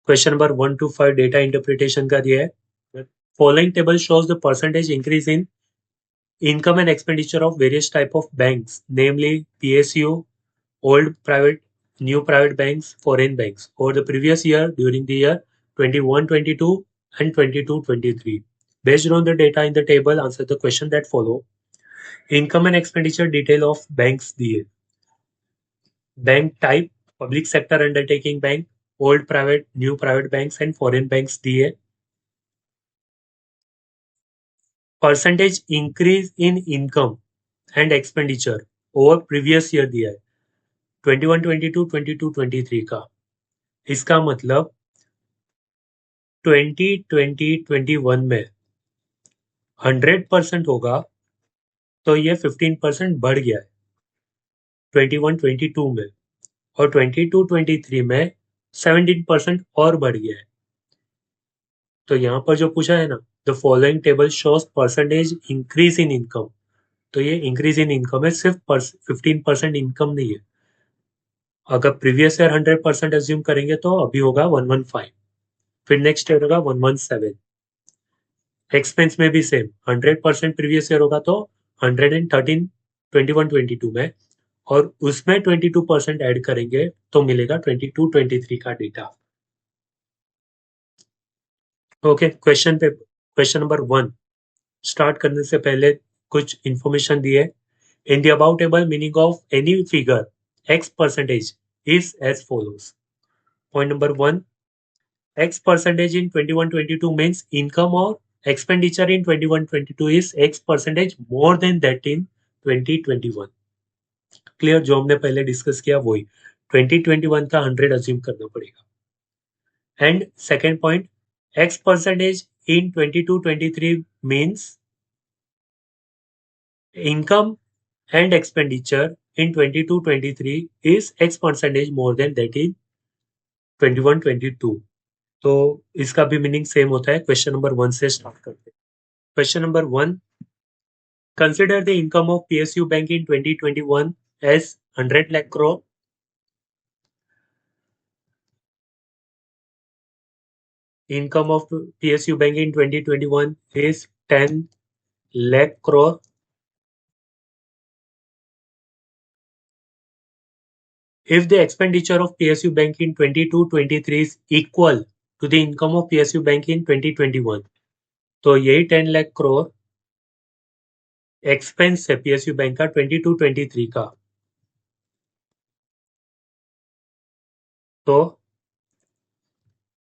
question number 1 to 5 data interpretation का दिया है following table shows the percentage increase in income and expenditure of various type of banks namely PSU old private new private banks foreign banks over the previous year during the year 21-22 and 22-23 based on the data in the table answer the question that follow income and expenditure detail of banks diye bank type public sector undertaking bank old private new private banks and foreign banks diye percentage increase in income and expenditure over previous year दिया है 21-22, 22-23 का। इसका मतलब 2020-21 में 100% होगा तो ये 15% बढ़ गया है 21-22 में, और 22-23 में 17% और बढ़ गया है। तो यहाँ पर जो पूछा है ना, the following table shows percentage increase in income, तो ये इंक्रीज इन इनकम है, सिर्फ 15% इनकम नहीं है। अगर प्रीवियस ईयर 100% एज्यूम करेंगे तो अभी होगा 115, फिर नेक्स्ट ईयर होगा 117। एक्सपेंस में भी सेम 100% प्रीवियस ईयर होगा तो 113 21-22 में, और उसमें 22% ऐड करेंगे तो मिलेगा 22-23 का data. Okay, question number 1 start करने से पहले कुछ इंफॉर्मेशन दी है। In the about table meaning of any figure x percentage is as follows. Point number 1, x percentage in 21-22 means income or expenditure in 21-22 is x percentage more than that in 2021। Clear, जो हमने पहले discuss किया वही 2021 का 100 assume करना पड़ेगा। And second point, x percentage in 22-23 means income and expenditure in 22-23 is x percentage more than that in 21-22। तो इसका भी मीनिंग सेम होता है। क्वेश्चन नंबर 1 से स्टार्ट करते हैं। Question number 1, consider the income of PSU Bank in 2021 as 100 lakh crore. Income of PSU Bank in 2021 is 10 lakh crore. If the expenditure of PSU Bank in 22-23 is equal to the income of PSU Bank in 2021, तो यही 10 lakh crore expense है PSU bank का 22-23 का। तो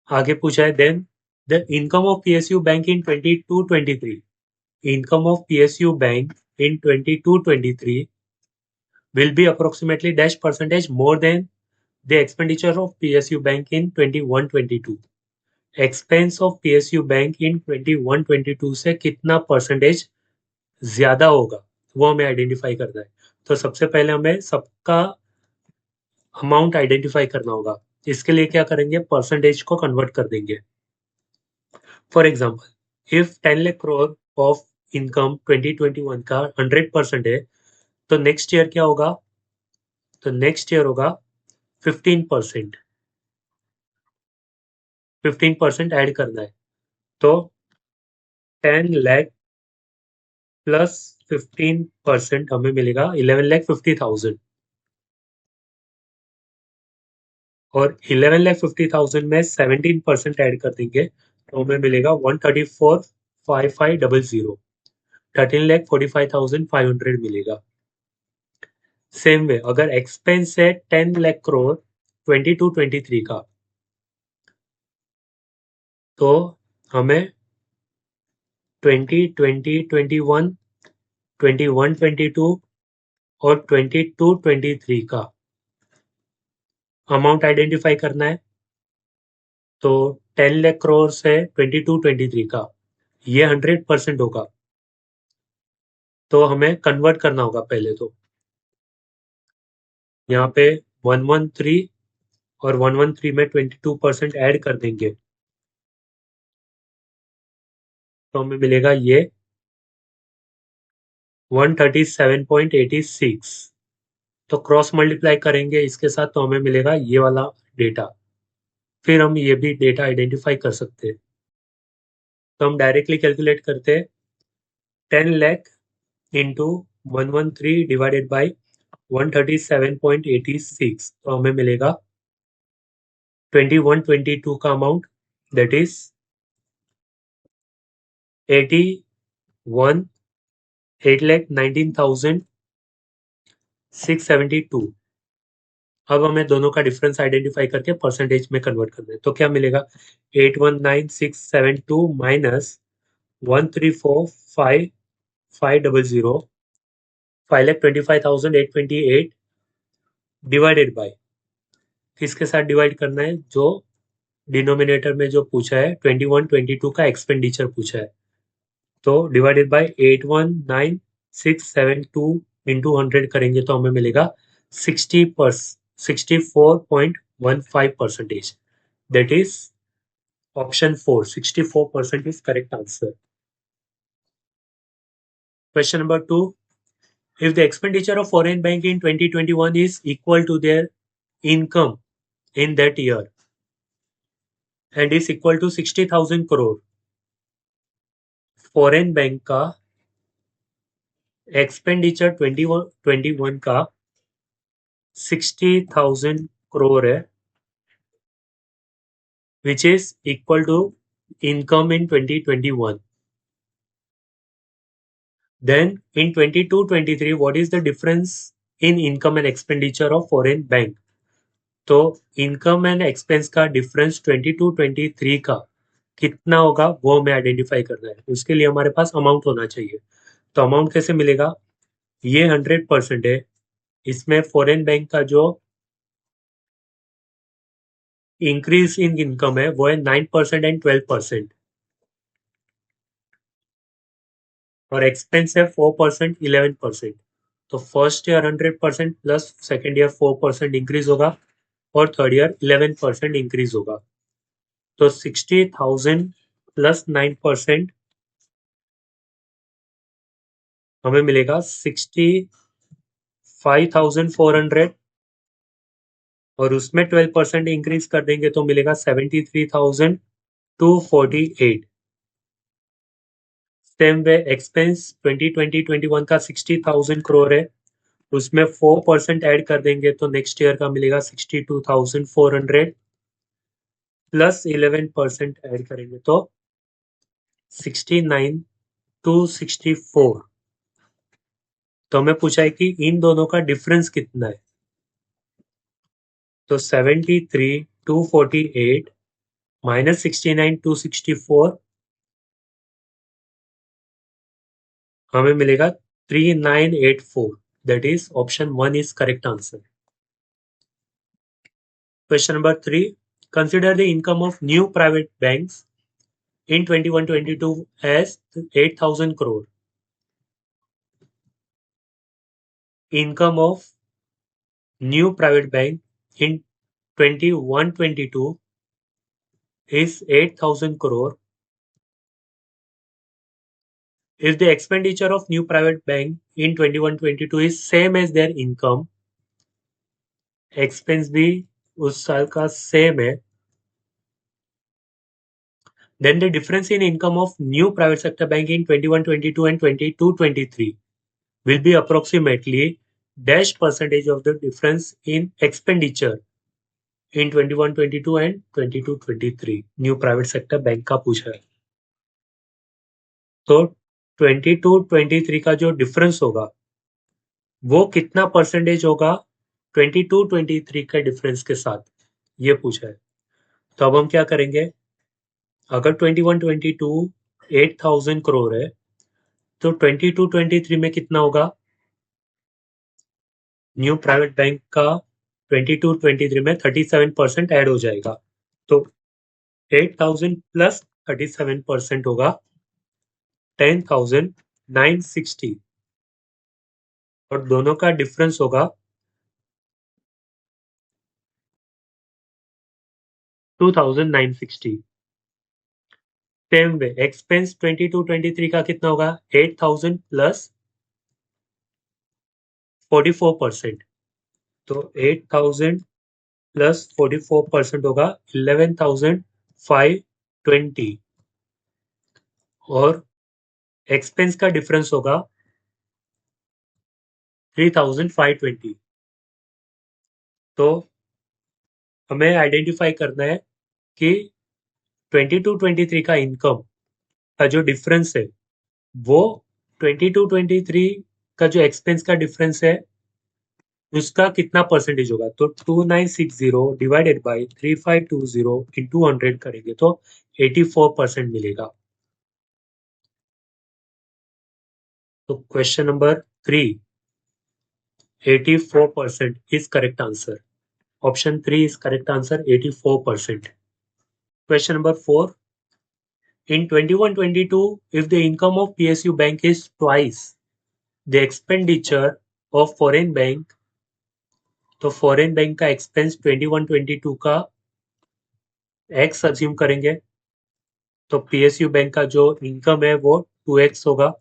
आगे पूछा है, then the income of PSU bank in 22-23, income of PSU bank in 22-23 will be approximately dash percentage more than the expenditure of PSU bank in 21-22। Expense of PSU bank in 21-22 से कितना percentage ज्यादा होगा वो हमें identify करना है। तो सबसे पहले हमें सबका अमाउंट आइडेंटिफाई करना होगा। इसके लिए क्या करेंगे, परसेंटेज को कन्वर्ट कर देंगे। For example, if 10 lakh crore of income 2021 का 100% है, तो नेक्स्ट ईयर क्या होगा, तो नेक्स्ट ईयर होगा 15%। 15% ऐड करना है, तो 10 लाख प्लस 15% हमें मिलेगा 11,50,000, और 11,50,000 में 17% ऐड कर देंगे तो हमें मिलेगा 134,5500, 13,45,500 मिलेगा। सेम वे अगर एक्सपेंस है 10 लाख करोड़ 22-23 का, तो हमें 20-20-21, 21-22 और 22-23 का अमाउंट आइडेंटिफाई करना है। तो 10 लाख करोड़ से 22-23 का ये 100% होगा, तो हमें कन्वर्ट करना होगा पहले। तो यहाँ पे 113 और 113 में 22% ऐड कर देंगे तो हमें मिलेगा ये 137.86। तो क्रॉस मल्टीप्लाई करेंगे इसके साथ तो हमें मिलेगा ये वाला डेटा। फिर हम ये भी डेटा आइडेंटिफाई कर सकते हैं। तो हम डायरेक्टली कैलकुलेट करते हैं 10 लाख इंटू 113 डिवाइडेड बाई 137.86, तो हमें मिलेगा 21-22 का अमाउंट, दैट इज 8,19,672। अब हमें दोनों का डिफरेंस आइडेंटिफाई करके परसेंटेज में कन्वर्ट करना है। तो क्या मिलेगा, 819,672 माइनस 134,5,500 5,25,828 डिवाइडेड बाय, किसके साथ डिवाइड करना है? जो डिनोमिनेटर में जो पूछा है 21-22 का एक्सपेंडिचर पूछा है, तो डिवाइडेड बाय 819672 इंटू 100 करेंगे तो हमें मिलेगा 64.15%. That is option 4, 64% is correct answer. Question number 2. If the expenditure of foreign bank in 2021 is equal to their income in that year and is equal to 60,000 crore, foreign bank का expenditure 21 का 60,000 crore है, which is equal to income in 2021. Then in 22-23, what is the difference in income and expenditure of foreign bank? तो income and expense का difference 22-23 का कितना होगा वो हमें आइडेंटिफाई करना है. उसके लिए हमारे पास अमाउंट होना चाहिए. तो अमाउंट कैसे मिलेगा? ये 100% है. इसमें फॉरेन बैंक का जो इंक्रीज इन इनकम है वो है 9% एंड 12%, और एक्सपेंस है 4%, 11%. तो first year 100% plus second year 4% increase होगा और थर्ड ईयर 11% इंक्रीज होगा. तो 60,000 प्लस 9% हमें मिलेगा 65,400, और उसमें 12% इंक्रीज कर देंगे तो मिलेगा 73,248. सेम वे एक्सपेंस 2020-21 का 60,000 करोड़ है, उसमें 4% ऐड कर देंगे तो नेक्स्ट ईयर का मिलेगा 62,400, प्लस 11% ऐड करेंगे तो 69,264. तो हमें पूछा है कि इन दोनों का डिफरेंस कितना है. तो 73,248 माइनस 69,264 हमें मिलेगा 3,984. That is option 1 is correct answer. Question number 3. Consider the income of new private banks in 21-22 as 8,000 crore. Income of new private bank in 21-22 is 8,000 crore. If the expenditure of new private bank in 21-22 is same as their income, expense भी उस साल का same है, then the difference in income of new private sector bank in 21-22 and 22-23 will be approximately dash percentage of the difference in expenditure in 21-22 and 22-23. New private sector bank का पूछा है. तो 22-23 का जो डिफरेंस होगा वो कितना परसेंटेज होगा 22-23 के डिफरेंस के साथ, ये पूछा है. तो अब हम क्या करेंगे, अगर 21-22 8,000 करोड़ है तो 22-23 में कितना होगा? न्यू प्राइवेट बैंक का 22-23 में 37% ऐड हो जाएगा, तो 8,000 प्लस 37% होगा 10,960, और दोनों का डिफरेंस होगा 2,960. सेम वे एक्सपेंस 22-23 का कितना होगा? 8,000 प्लस 44%, तो 8,000 प्लस 44% होगा 11,520, और एक्सपेंस का डिफरेंस होगा 3,520. तो हमें आइडेंटिफाई करना है कि 22-23 का इनकम का जो डिफरेंस है वो 22-23 का जो एक्सपेंस का डिफरेंस है उसका कितना परसेंटेज होगा. तो 2,960 डिवाइडेड बाय 3,520 इंटू 100 करेंगे तो 84% मिलेगा. तो question number 3. 84% is correct answer. Option 3 is correct answer, 84%. Question number 4. In 21-22, if the income of PSU bank is twice the expenditure of foreign bank, तो foreign bank का expense 21-22 का x assume करेंगे, तो PSU bank का जो income है वो 2x होगा.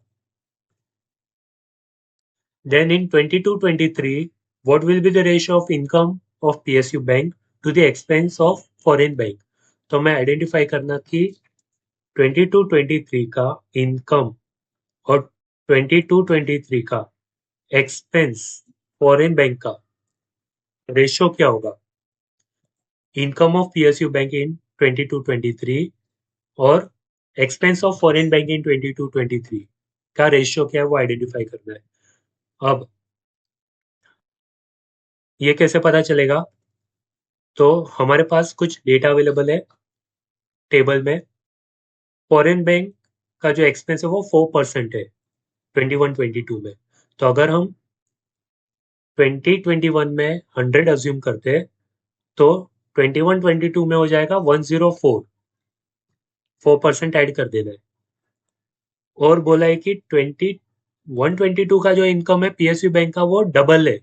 Then in 22-23, what will be the ratio of income of PSU bank to the expense of foreign bank? तो मैं आइडेंटिफाई करना कि 22-23 का इनकम और 22-23 का एक्सपेंस फॉरेन बैंक का रेशियो क्या होगा. Income of PSU bank in 22-23 और expense of foreign bank in 22-23 का रेशियो क्या है वो आइडेंटिफाई करना है. अब ये कैसे पता चलेगा, तो हमारे पास कुछ डेटा अवेलेबल है टेबल में. फॉरेन बैंक का जो एक्सपेंस है वो 4% है 21-22 में. तो अगर हम 2021 में 100 अज्यूम करते हैं तो 21-22 में हो जाएगा 104. 4% ऐड कर देना है. और बोला है कि 21-22 का जो इनकम है पीएसयू बैंक का वो डबल है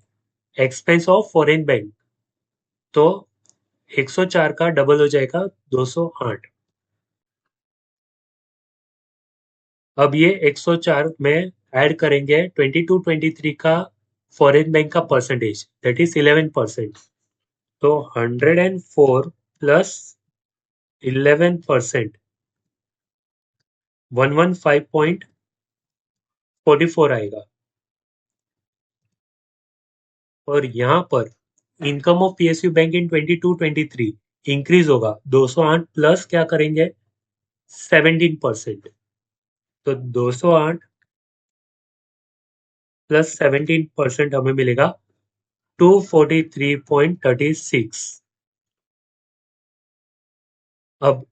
एक्सपेंस ऑफ फॉरेन बैंक. तो 104 का डबल हो जाएगा 208. अब ये 104 में ऐड करेंगे 22-23 का फॉरेन बैंक का परसेंटेज, दैट इज 11%. तो 104 प्लस 11% 115.44 आएगा. और यहाँ पर income of PSU bank in 22-23 increase होगा 208 प्लस क्या करेंगे 17%. तो 208 प्लस 17% हमें मिलेगा 243.36. अब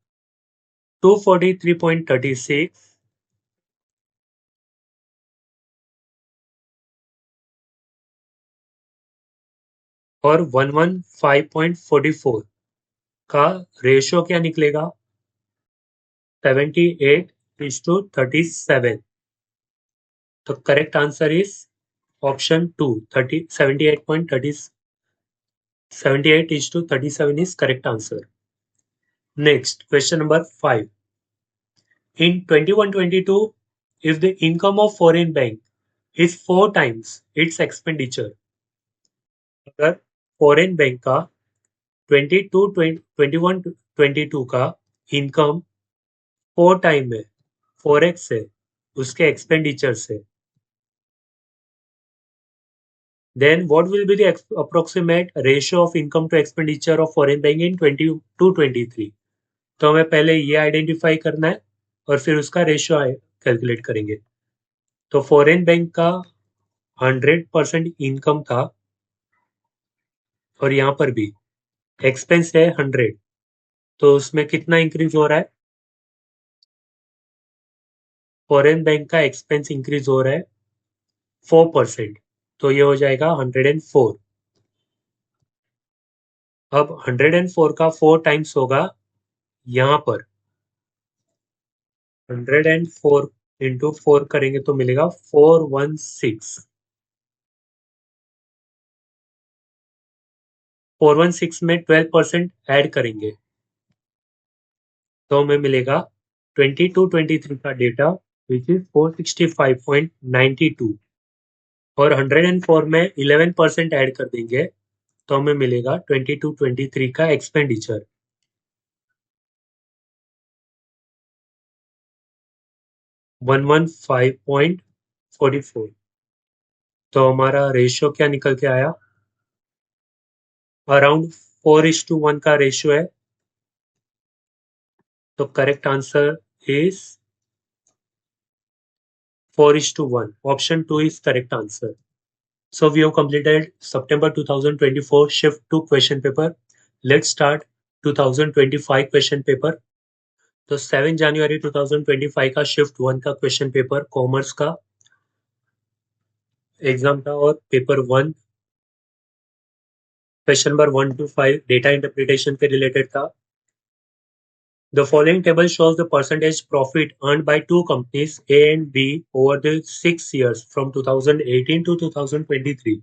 243.36 और 115.44 का रेशियो क्या निकलेगा 78:37. तो correct answer is option 2, 78:37 is correct answer. Next, question number 5. In 21-22, if the income of foreign bank is 4 times its expenditure, अगर फॉरेन बैंक का 21-22 का इनकम 4 टाइम है 4x है उसके एक्सपेंडिचर से, then what will be the approximate ratio of income to expenditure of foreign bank in 22-23? तो हमें पहले ये आइडेंटिफाई करना है और फिर उसका रेशियो कैलकुलेट करेंगे. तो फॉरेन बैंक का 100% इनकम था और यहाँ पर भी एक्सपेंस है 100, तो उसमें कितना इंक्रीज हो रहा है, फॉरेन बैंक का एक्सपेंस इंक्रीज हो रहा है 4%. तो ये हो जाएगा 104. अब 104 का 4 टाइम्स होगा यहाँ पर 104 इंटू 4 करेंगे तो मिलेगा 416. 416 में 12% ऐड करेंगे तो हमें मिलेगा 22-23 का डेटा विच इज 465.92. और 104 में 11% ऐड कर देंगे तो हमें मिलेगा 22-23 का एक्सपेंडिचर 115.44. तो हमारा रेशियो क्या निकल के आया, अराउंड 4:1 का रेशियो है. तो correct answer is 4:1. Option 2 is correct answer. So we have completed September 2024 shift 2 question paper. Let's start 2025 question paper. तो 7 जनवरी 2025 का शिफ्ट 1 का क्वेश्चन पेपर कॉमर्स का एग्जाम था और paper 1 question number 1 to 5 data interpretation के related था. The following table shows the percentage profit earned by two companies A and B over the 6 years from 2018 to 2023.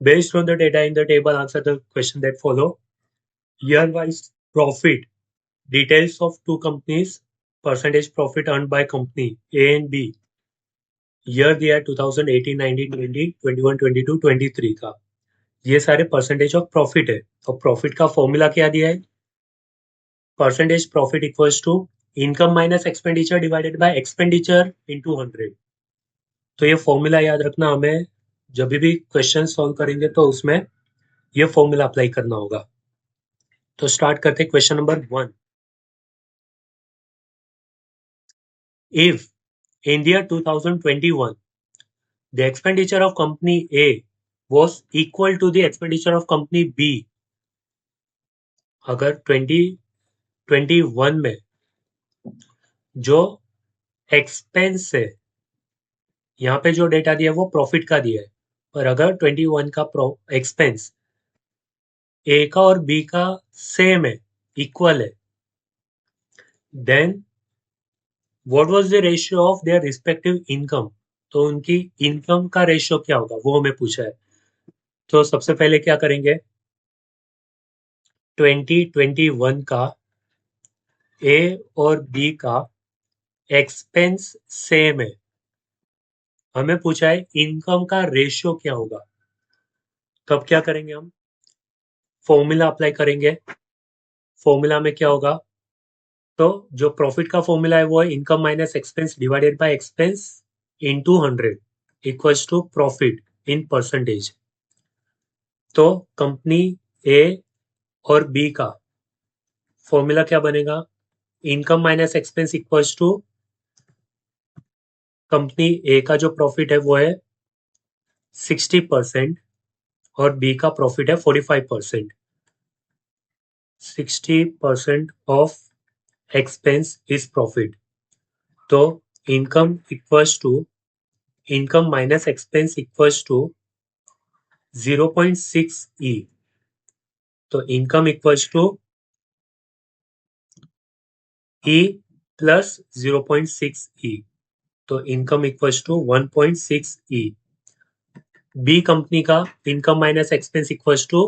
Based on the data in the table, answer the question that follow. Year-wise profit, details of two companies, percentage profit earned by company A and B. Year दिया है 2018, 19, 20, 21, 22, 23 का. ये सारे percentage of profit है. और profit का formula क्या दिया है? Percentage profit equals to income minus expenditure divided by expenditure into 100. तो ये फॉर्मूला याद रखना. हमें जब भी क्वेश्चन सॉल्व करेंगे तो उसमें ये फॉर्मूला अप्लाई करना होगा. तो स्टार्ट करते हैं question number 1. If in the year 2021 the expenditure of company A was equal to the expenditure of company B, अगर 2021 में जो एक्सपेंस है, यहाँ पे जो डेटा दिया है वो प्रॉफिट का दिया है, पर अगर 21 का एक्सपेंस ए का और बी का सेम है, इक्वल है, then what was the ratio of their respective income. तो उनकी इनकम का रेशियो क्या होगा वो हमें पूछा है. तो सबसे पहले क्या करेंगे, 2021 का ए और बी का एक्सपेंस सेम है, हमें पूछा है इनकम का रेशियो क्या होगा. तब क्या करेंगे, हम फॉर्मूला अप्लाई करेंगे. फॉर्मूला में क्या होगा, तो जो प्रॉफिट का फॉर्मूला है वो है income minus expense divided by expense into 100 equals to profit in percentage. तो कंपनी ए और बी का फॉर्मूला क्या बनेगा, income minus expense equals to company A का जो प्रॉफिट है वो है 60% और बी का प्रॉफिट है 45%. 60% ऑफ एक्सपेंस इज प्रॉफिट. तो income equals to income minus expense equals to 0.6 E. तो income equals to E plus 0.6 E. तो income equals to 1.6 E. B company का income minus expense equals to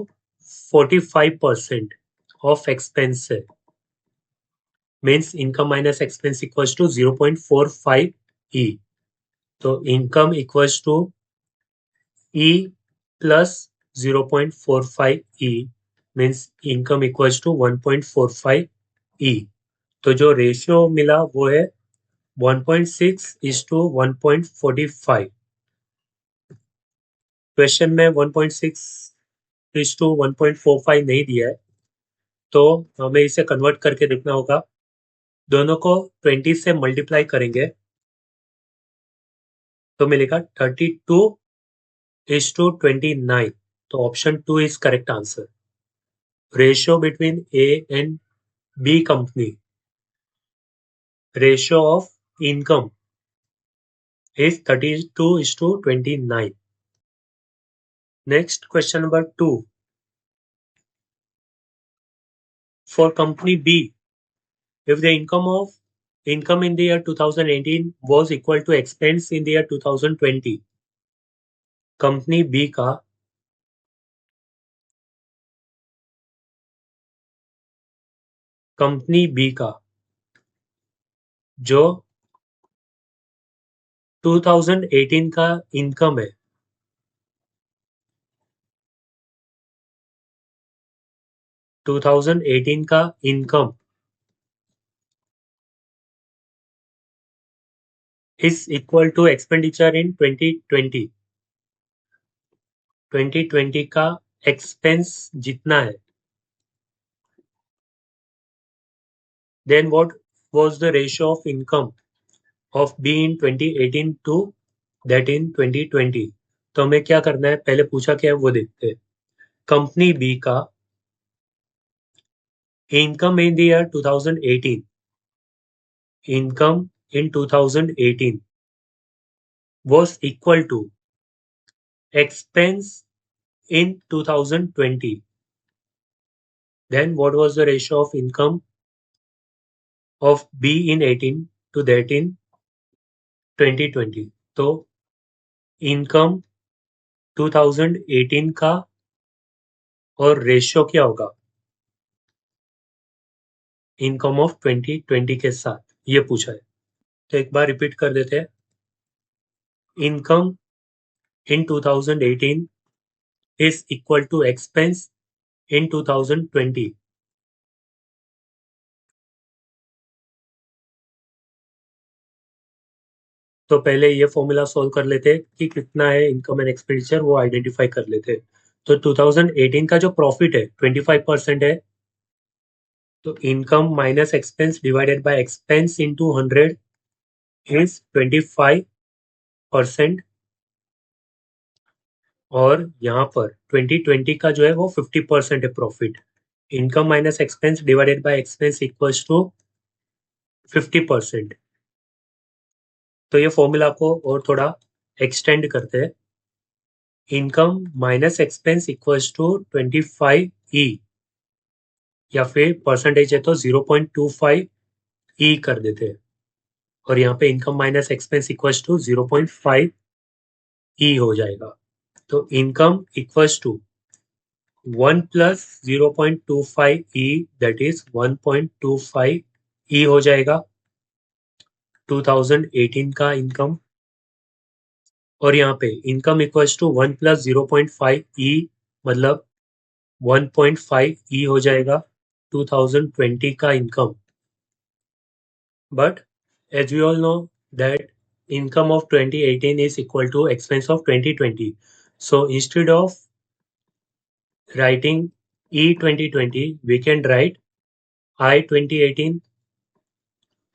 45% of expense है, means income minus expense equals to 0.45 E. तो income equals to E plus 0.45 E means income equals to 1.45 E. तो जो ratio मिला वो है 1.6 is to 1.45. Question में 1.6 is to 1.45 नहीं दिया है, तो हमें इसे कन्वर्ट करके देखना होगा. दोनों को 20 से मल्टीप्लाई करेंगे तो मिलेगा 32 इज टू 29. तो option 2 is correct answer. Ratio between A and B company, ratio of income is 32 is to 29. Next, question number 2. For company B, if the income in the year 2018 was equal to expense in the year 2020, company B का जो 2018 का income है, 2018 का income is equal to expenditure in 2020. 2020 का expense जितना है, then what was the ratio of income of B in 2018 to that in 2020. तो हमें क्या करना है, पहले पूछा क्या है वो देखते हैं. कंपनी बी का income in the year 2018, income in 2018 was equal to expense in 2020. Then what was the ratio of income of B in 18 to that in 2020? तो इनकम 2018 का और रेशियो क्या होगा इनकम ऑफ 2020 के साथ, ये पूछा है। तो एक बार रिपीट कर देते हैं। Income in 2018 is equal to expense in 2020. तो पहले ये फॉर्मूला सॉल्व कर लेते कि कितना है इनकम एंड एक्सपेंडिचर, वो आइडेंटिफाई कर लेते। तो 2018 का जो प्रॉफिट है 25% है, तो income minus expense divided by expense into 100 is 25%। और यहाँ पर 2020 का जो है वो 50% है profit. Income minus expense divided by expense equals to 50%। तो ये फॉर्मूला को और थोड़ा एक्सटेंड करते हैं। Income minus expense equals to 25E, या फिर परसेंटेज है तो 0.25E कर देते हैं। और यहाँ पे income minus expense equals to 0.5E हो जाएगा। तो income equals to 1 plus 0.25E, that is 1.25E हो जाएगा 2018 का इनकम। और यहाँ पे income equals to 1 plus 0.5E, मतलब 1.5E हो जाएगा 2020 का income. But as we all know that income of 2018 is equal to expense of 2020. So instead of writing E 2020, we can write I 2018.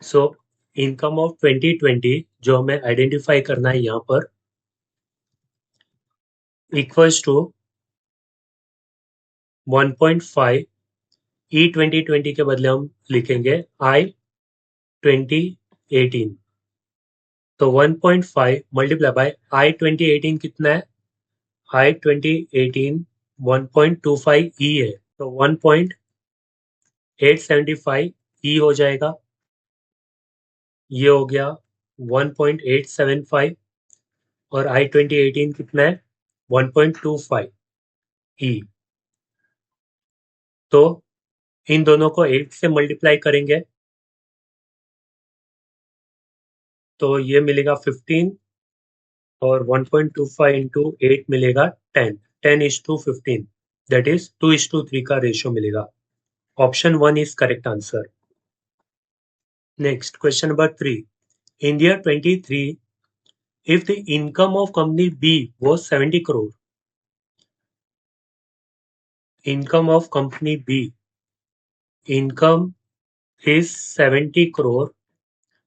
So income of 2020 जो हमें identify करना है यहाँ पर इक्वल्स टू 1.5 E 2020 के बदले हम लिखेंगे I 2018। तो 1.5 मल्टीप्लाई बाय I 2018 कितना है? I 2018 1.25E है, तो 1.875E हो जाएगा। ये हो गया 1.875 और I 2018 कितना है? 1.25E। तो इन दोनों को 8 से मल्टीप्लाई करेंगे तो ये मिलेगा 15 और 1.25 इंटू 8 मिलेगा 10। 10:15, दैट इज 2:3 का रेशियो मिलेगा। Option 1 is correct answer. Next question number 3। In year 23, if the income of company B was 70 crore, income of company B, income is 70 crore,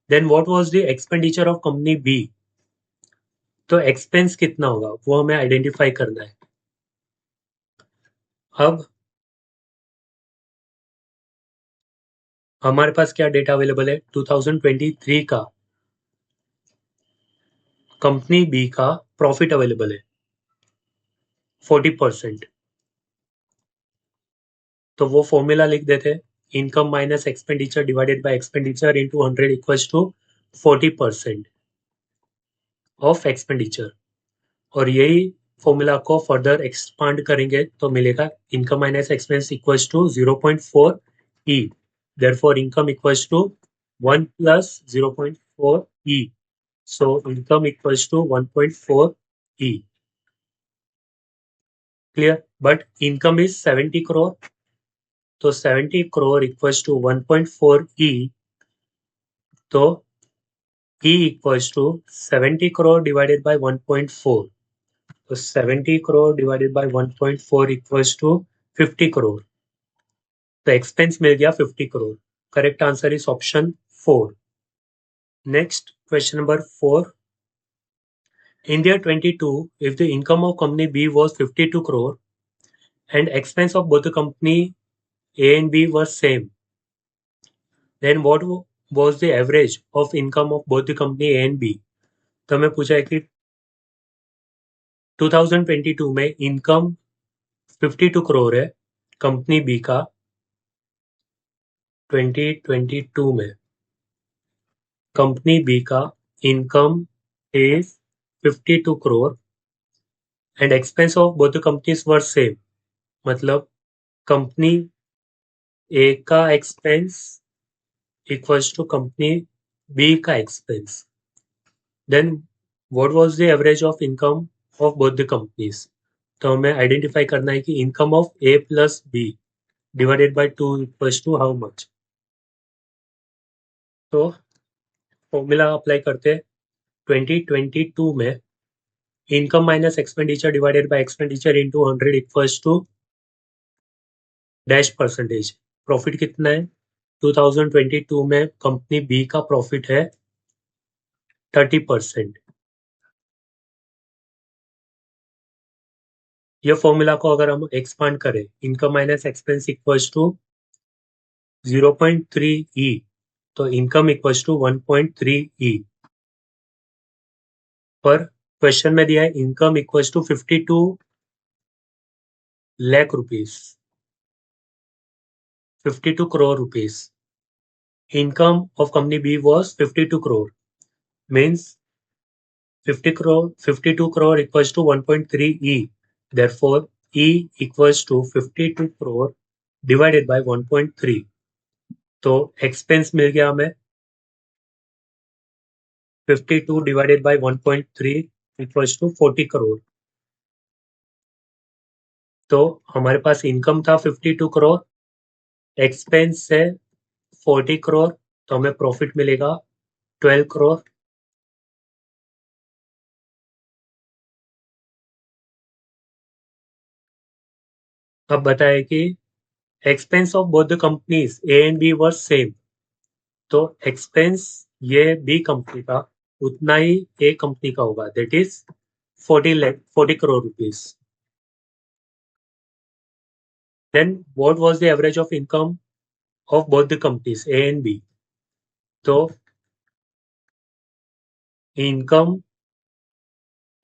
then what was the expenditure of company B? तो expense कितना होगा वो हमें identify करना है। अब हमारे पास क्या डेटा अवेलेबल है? 2023 का कंपनी बी का प्रॉफिट अवेलेबल है 40%। तो वो फॉर्मूला लिख देते हैं, income minus expenditure divided by expenditure into 100 equals to 40% of expenditure. और यही फॉर्मूला को फर्दर एक्सपांड करेंगे तो मिलेगा income minus expense equals to 0.4E। Therefore income equals to 1 plus 0.4E। So income equals to 1.4E। Clear? But income is 70 crore, तो 70 crore equals to 1.4E, तो E equals to 70 crore divided by 1.4। तो 70 crore divided by 1.4 equals to 50 crore. तो expense मिल गया 50 crore. Correct answer is option 4। Next question number 4। In year 22, if the income of company B was 52 crore and expense of both the company A and B was same, then what was the average of income of both the company A and B? तो हमें पूछा है कि 2022 में income 52 crore है company B का 2022 में। Company B का income is 52 crore and expense of both the companies were same, मतलब कंपनी ए का expense equals to company B का expense. Then what was the average of income of both the companies? तो हमें identify करना है कि income of A plus B divided by 2 equals to how much. तो formula apply करते हैं। 2022 में income minus expenditure divided by expenditure into 100 equals to dash percentage. Profit कितना है? 2022 में कंपनी बी का प्रॉफिट है 30%। ये फॉर्मूला को अगर हम एक्सपांड करें, income minus expense equals to 0.3 E, तो इनकम इक्वल्स टू 1.3 ई। पर क्वेश्चन में दिया है income equals to 52 lakh rupees, 52 crore rupees. Income of company B was 52 crore, means 52 crore equals to 1.3 E. Therefore, E equals to 52 crore divided by 1.3. तो expense मिल गया हमें 52 divided by 1.3 equals to 40 crore. तो हमारे पास इनकम था 52 करोड़, एक्सपेंस है 40 करोड़, तो हमें प्रॉफिट मिलेगा 12 करोड़। अब बताए कि expense of both the companies A and B were same, तो एक्सपेंस ये बी कंपनी का उतना ही ए कंपनी का होगा, that is 40 crore rupees. Then what was the average of income of both the companies A and B? तो income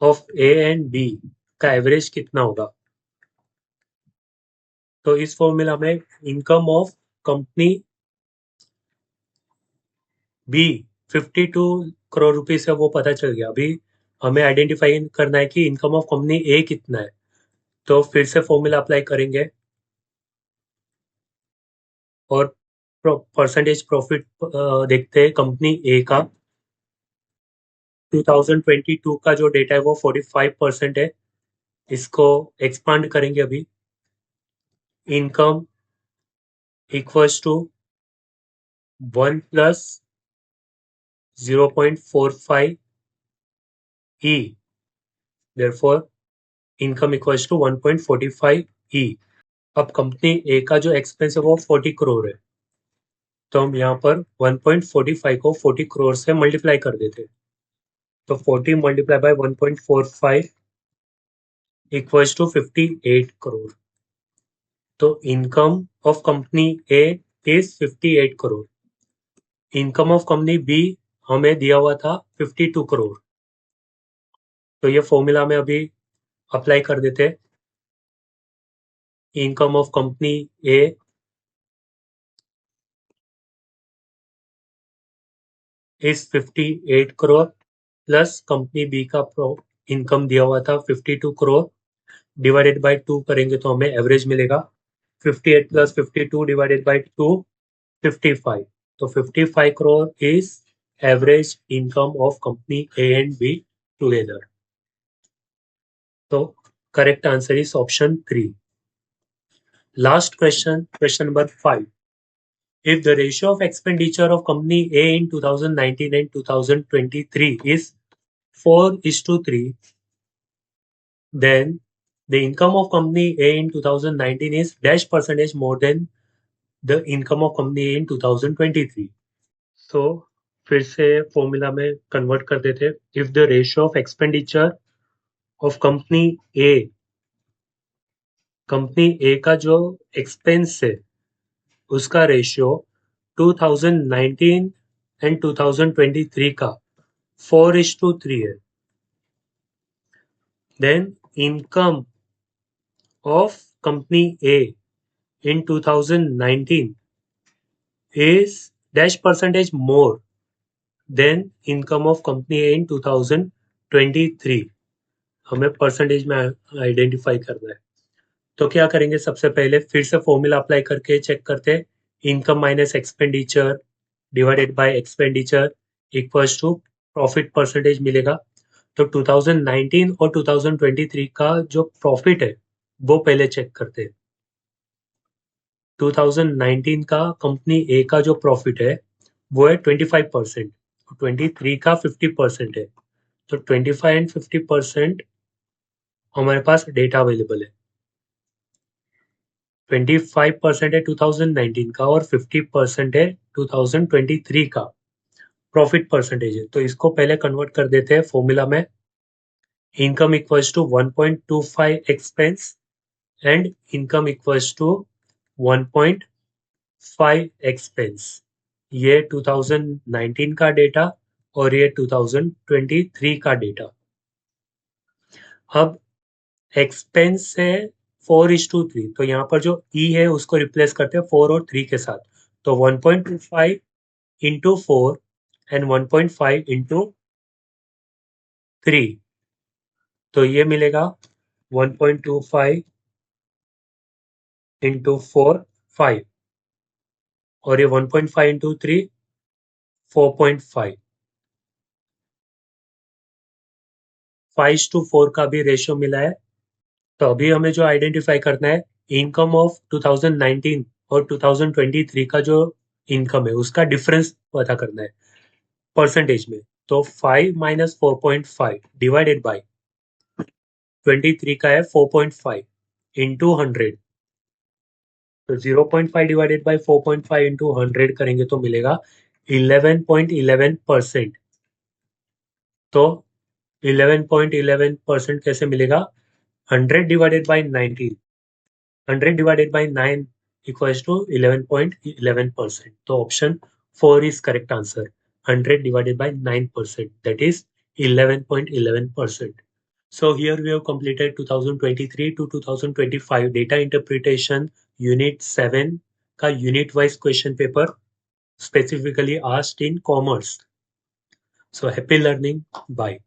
of A and B का average कितना होगा? तो इस फॉर्मूला में income of company B 52 crore rupees है, वो पता चल गया। अभी हमें आइडेंटिफाई करना है कि इनकम ऑफ कंपनी ए कितना है। तो फिर से फॉर्मूला अप्लाई करेंगे और परसेंटेज प्रॉफिट देखते हैं। कंपनी ए का 2022 का जो डेटा है वो 45% है। इसको एक्सपांड करेंगे अभी। Income equals to 1 plus 0.45 E, therefore income equals to 1.45 E. अब कंपनी ए का जो एक्सपेंस है वो 40 करोड़ है, तो हम यहाँ पर 1.45 को 40 करोड़ से मल्टीप्लाई कर देते हैं। तो 40 multiply by 1.45 equals to 58 crore. तो income of company A is 58 crore. Income of company B हमें दिया हुआ था 52 करोड़। तो ये फॉर्मूला में अभी अप्लाई कर देते हैं। Income of company A is 58 crore plus company B का इनकम दिया हुआ था 52 करोड़, डिवाइडेड बाय 2 करेंगे तो हमें एवरेज मिलेगा 58 प्लस 52 डिवाइडेड बाय 2 55। तो 55 crore is average income of company A and B together. तो correct answer is option 3। Last question, question number 5. If the ratio of expenditure of company A in 2019 and 2023 is 4:3, then the income of company A in 2019 is dash percentage more than the income of company A in 2023. So फिर से formula में convert कर देते। If the ratio of expenditure of company A का जो expense है उसका ratio 2019 and 2023 का 4:3 है, then income of company A in 2019 is dash percentage more than income of company A in 2023. हमें परसेंटेज में आइडेंटिफाई करना है। तो क्या करेंगे, सबसे पहले फिर से फॉर्मूला अप्लाई करके चेक करते हैं। Income minus expenditure divided by expenditure equals to profit percentage मिलेगा। तो 2019 और 2023 का जो प्रॉफिट है वो पहले चेक करते हैं। 2019 का कंपनी ए का जो प्रॉफिट है वो है 25%, 23 का 50% है। तो 25 एंड 50% हमारे पास डेटा अवेलेबल है। 25% है 2019 का और 50% है 2023 का प्रॉफिट परसेंटेज है। तो इसको पहले कन्वर्ट कर देते हैं फॉर्मूला में। Income equals to 1.25 expense and income equals to 1.5 expense. ये 2019 का डेटा और ये 2023 का डेटा। अब एक्सपेंस है 4:3, तो यहाँ पर जो ई है उसको रिप्लेस करते हैं 4 और 3 के साथ। तो 1.25 इंटू 4 एंड 1.5 इंटू 3, तो ये मिलेगा 1.25 इंटू 4 5 और ये 1.5 इंटू 3 4.5। 5:4 का भी रेशियो मिला है। तो अभी हमें जो आइडेंटिफाई करना है, इनकम ऑफ 2019 और 2023 का जो इनकम है उसका डिफरेंस पता करना है परसेंटेज में। तो 5 माइनस 4.5 डिवाइडेड बाई 23 का है 4.5 इंटू 100। तो 0.5 डिवाइडेड बाई 4.5 इंटू 100 करेंगे तो मिलेगा 11.11%। तो 11.11% कैसे मिलेगा? 100 divided by 90, 100 divided by 9 equals to 11.11%. तो option 4 is correct answer. 100 divided by 9%, that is 11.11%. So here we have completed 2023 to 2025 data interpretation unit 7 का unit wise question paper specifically asked in commerce. So happy learning. Bye.